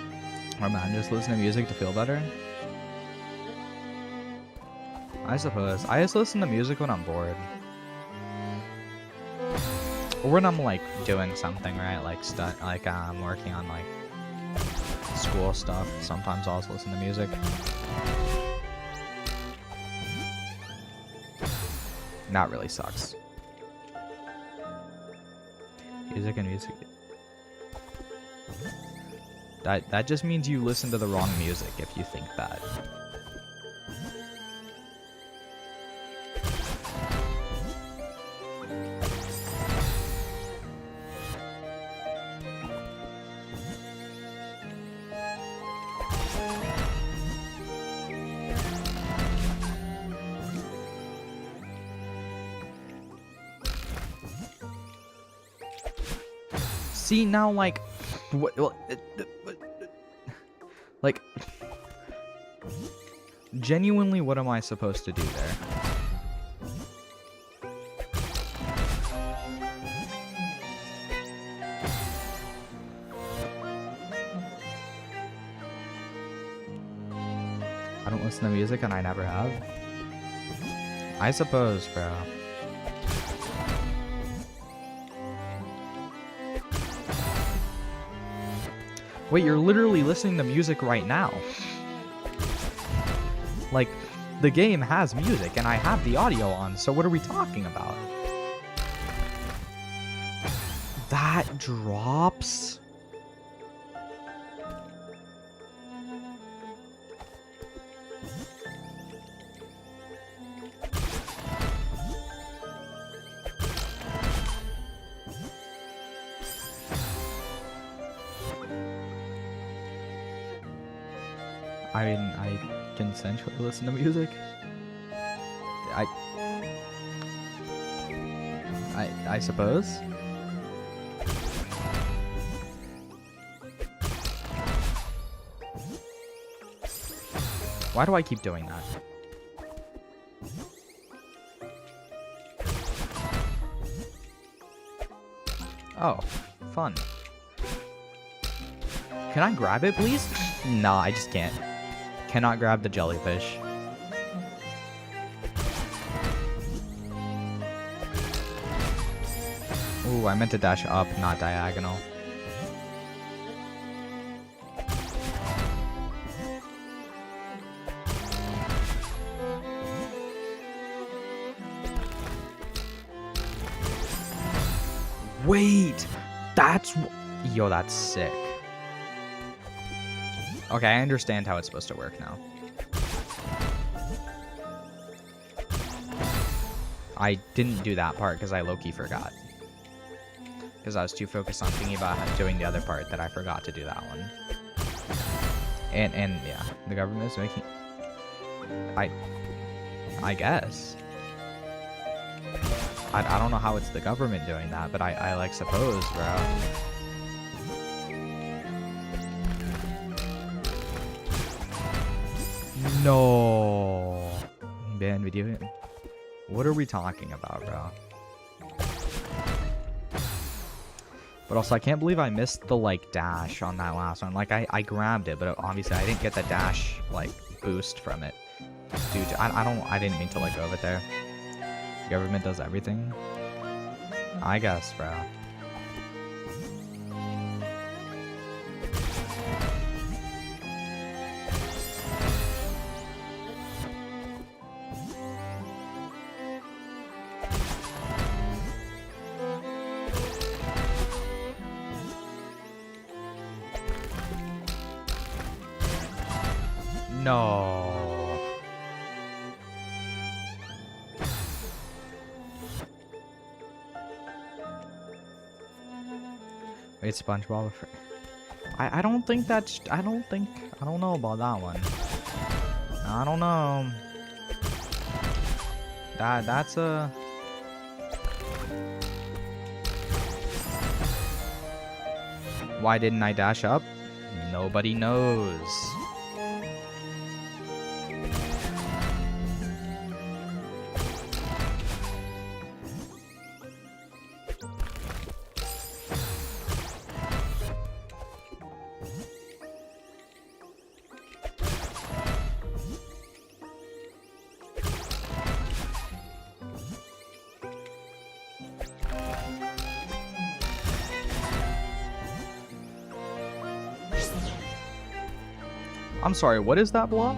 Oh man, just listen to music to feel better. I suppose. I just listen to music when I'm bored. Or when I'm like doing something, right? Like I'm working on like school stuff. Sometimes I'll also listen to music. That really sucks. Music and music. That just means you listen to the wrong music if you think that. See, now, like, like, genuinely, what am I supposed to do there? I don't listen to music and I never have. I suppose, bro. Wait, you're literally listening to music right now. Like, the game has music and I have the audio on, so what are we talking about? That drops? I mean, I consensually listen to music. I suppose. Why do I keep doing that? Oh, fun. Can I grab it, please? Nah, I just can't. Cannot grab the jellyfish. Ooh, I meant to dash up, not diagonal. Wait! That's... Yo, that's sick. Okay, I understand how it's supposed to work now. I didn't do that part because I low-key forgot. Because I was too focused on thinking about doing the other part that I forgot to do that one. And yeah, the government is making... I guess. I don't know how it's the government doing that, but I like suppose, bro. No. Ban video. What are we talking about, bro? But also, I can't believe I missed the, like, dash on that last one. Like, I grabbed it, but obviously I didn't get the dash, like, boost from it. Dude, I didn't mean to let go of it there. The government does everything. I guess, bro. No. Wait, SpongeBob. I don't think that's... I don't know about that one. I don't know. That's a... Why didn't I dash up? Nobody knows. I'm sorry, what is that block?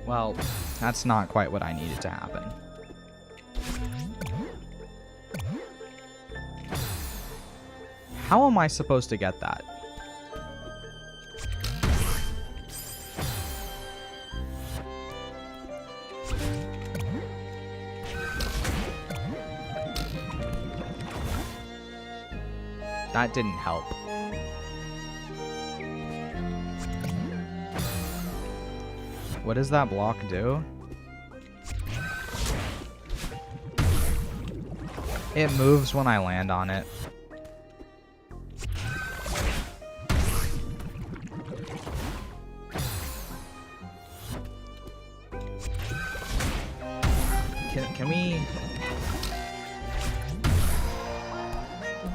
Well, that's not quite what I needed to happen. How am I supposed to get that? That didn't help. What does that block do? It moves when I land on it. Can we...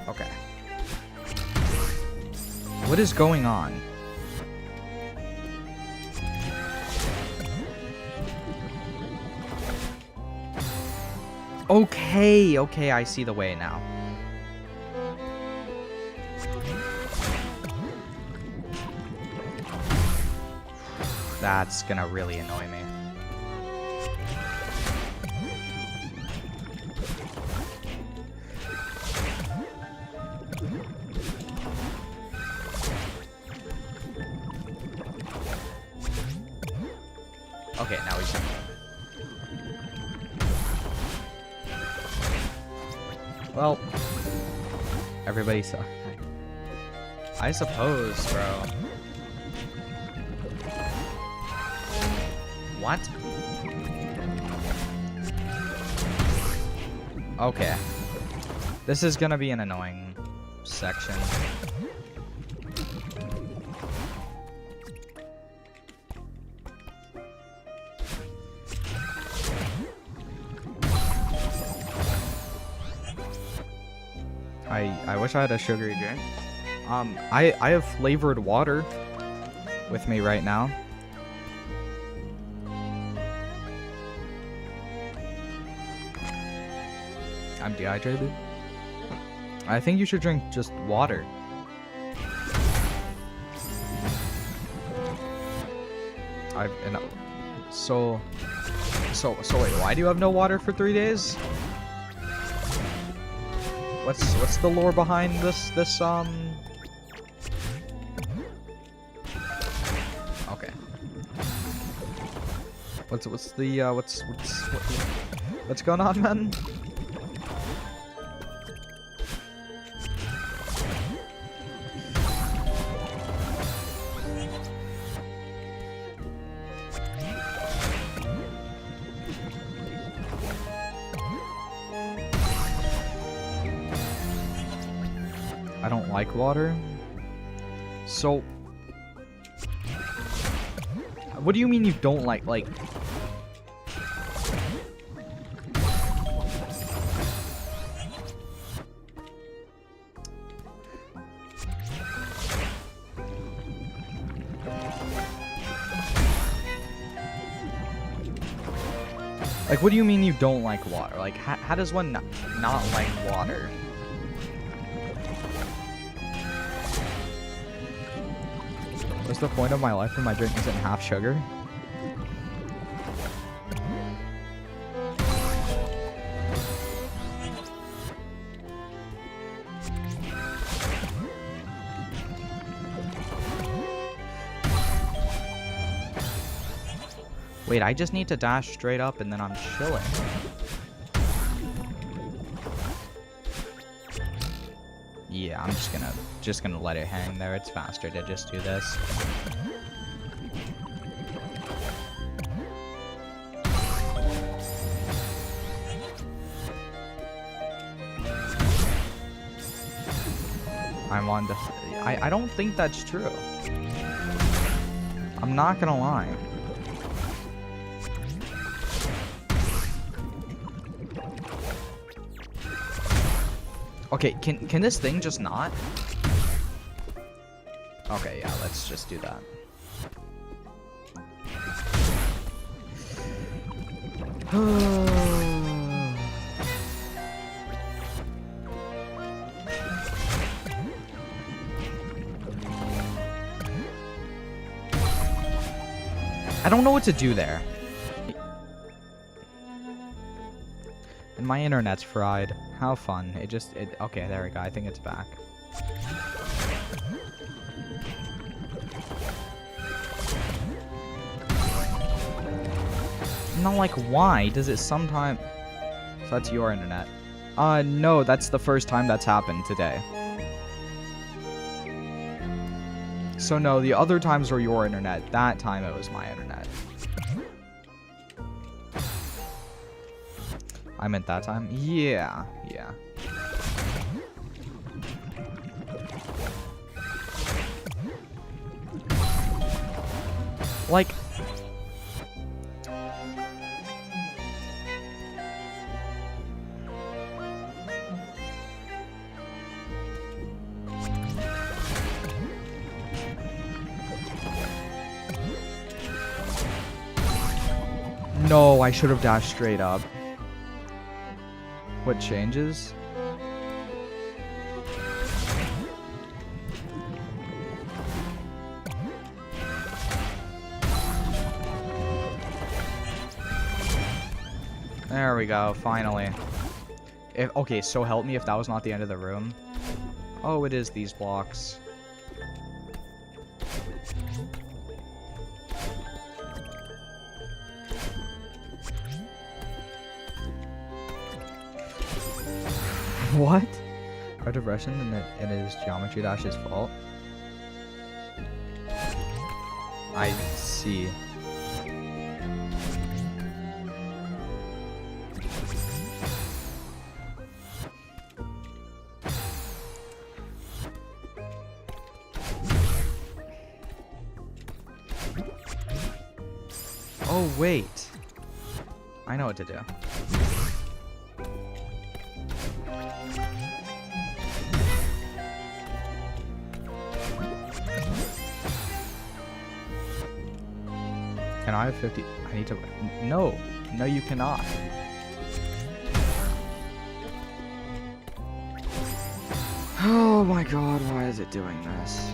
Okay. What is going on? Okay, I see the way now. That's gonna really annoy me. Okay, now he's... Well, everybody saw. I suppose, bro. What? Okay. This is gonna be an annoying section. I wish I had a sugary drink. I have flavored water with me right now. I'm dehydrated. I think you should drink just water. So wait, why do you have no water for 3 days? What's the lore behind this okay. What's going on, man? I don't like water. So, what do you mean you don't like Like, what do you mean you don't like water? Like, how does one not like water? What's the point of my life when my drink isn't half sugar? Wait, I just need to dash straight up and then I'm chilling. Yeah, I'm just gonna let it hang there. It's faster to just do this. I'm on the... I don't think that's true. I'm not gonna lie. Okay, can this thing just not? Okay, yeah, let's just do that. I don't know what to do there. And my internet's fried. How fun. Okay, there we go. I think it's back. No, like, why does it sometimes... So that's your internet. No, that's the first time that's happened today. So no, the other times were your internet. That time it was my internet. I meant that time? Yeah, yeah. Like... No, I should have dashed straight up. What changes? There we go, finally. Okay, so help me if that was not the end of the room. Oh, it is these blocks. What? Art of Russian and it is Geometry Dash's fault? I see. Oh, wait. I know what to do. Can I have 50? I need to... No. No, you cannot. Oh my god, why is it doing this?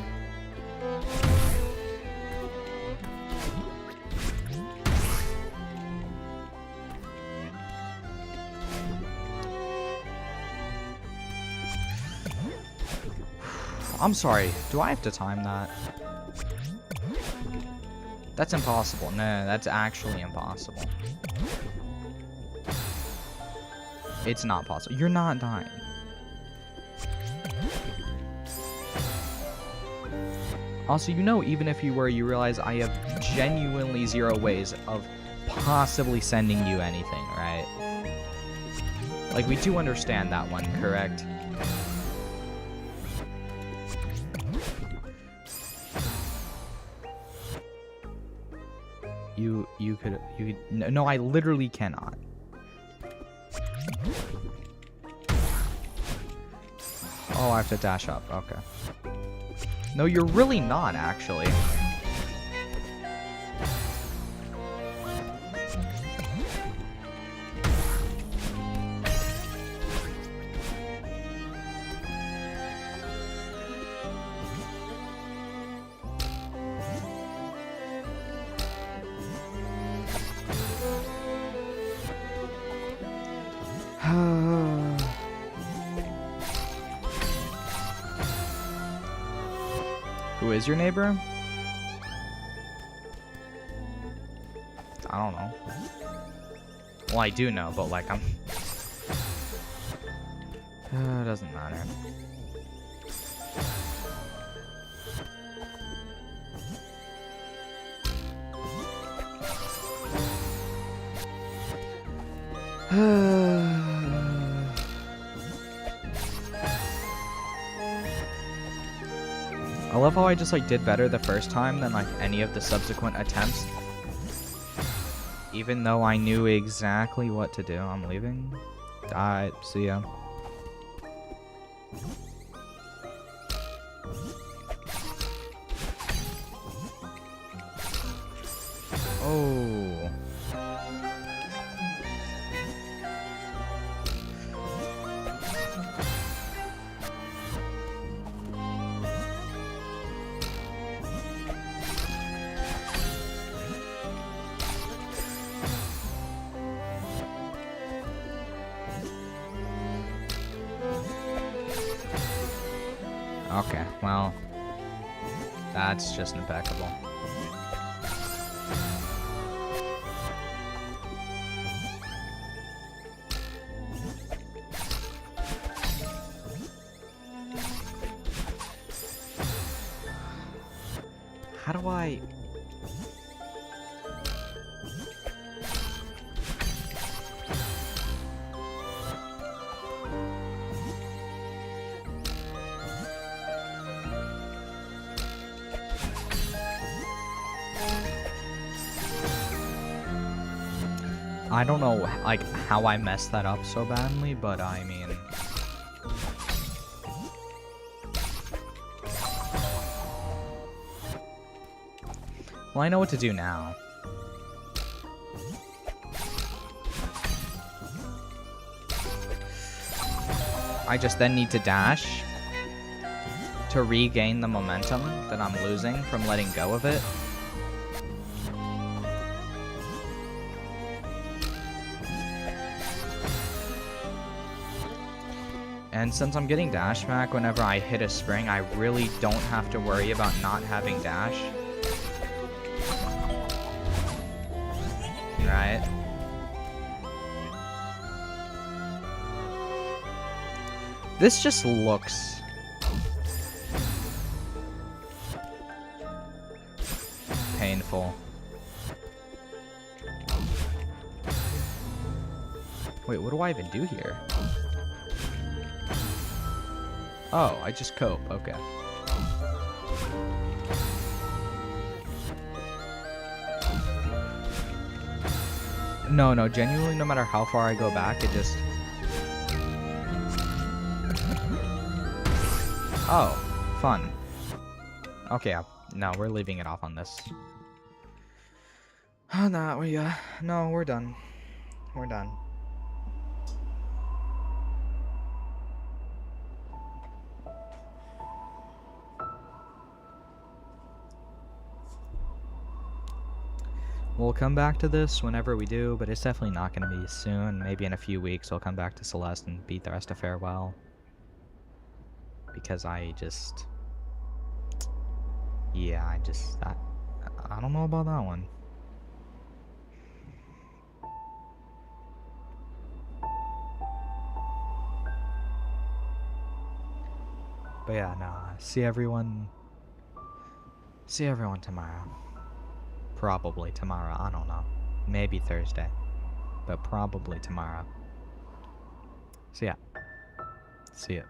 I'm sorry. Do I have to time that? That's impossible. No, that's actually impossible. It's not possible. You're not dying. Also, you know, even if you were, you realize I have genuinely 0 ways of possibly sending you anything, right? Like, we do understand that one, correct? You could, no, I literally cannot. Oh, I have to dash up, okay. No, you're really not, actually. Who is your neighbor? I don't know. Well, I do know, but like I'm... it doesn't matter. I love how I just like did better the first time than like any of the subsequent attempts. Even though I knew exactly what to do. I'm leaving. Alright, see ya. Oh. Okay, well, that's just impeccable. How do I... I don't know, like, how I messed that up so badly, but I mean... Well, I know what to do now. I just then need to dash to regain the momentum that I'm losing from letting go of it. And since I'm getting dash back whenever I hit a spring, I really don't have to worry about not having dash. Right? This just looks... painful. Wait, what do I even do here? Oh, I just cope. Okay. No, genuinely, no matter how far I go back, it just... Oh, fun. Okay, no, we're leaving it off on this. Oh, no, no, we're done. We're done. We'll come back to this whenever we do, but it's definitely not going to be soon. Maybe in a few weeks I'll come back to Celeste and beat the rest of Farewell. Because I just... Yeah, I don't know about that one. But yeah, no, see everyone tomorrow. Probably tomorrow, I don't know. Maybe Thursday. But probably tomorrow. So yeah. See ya.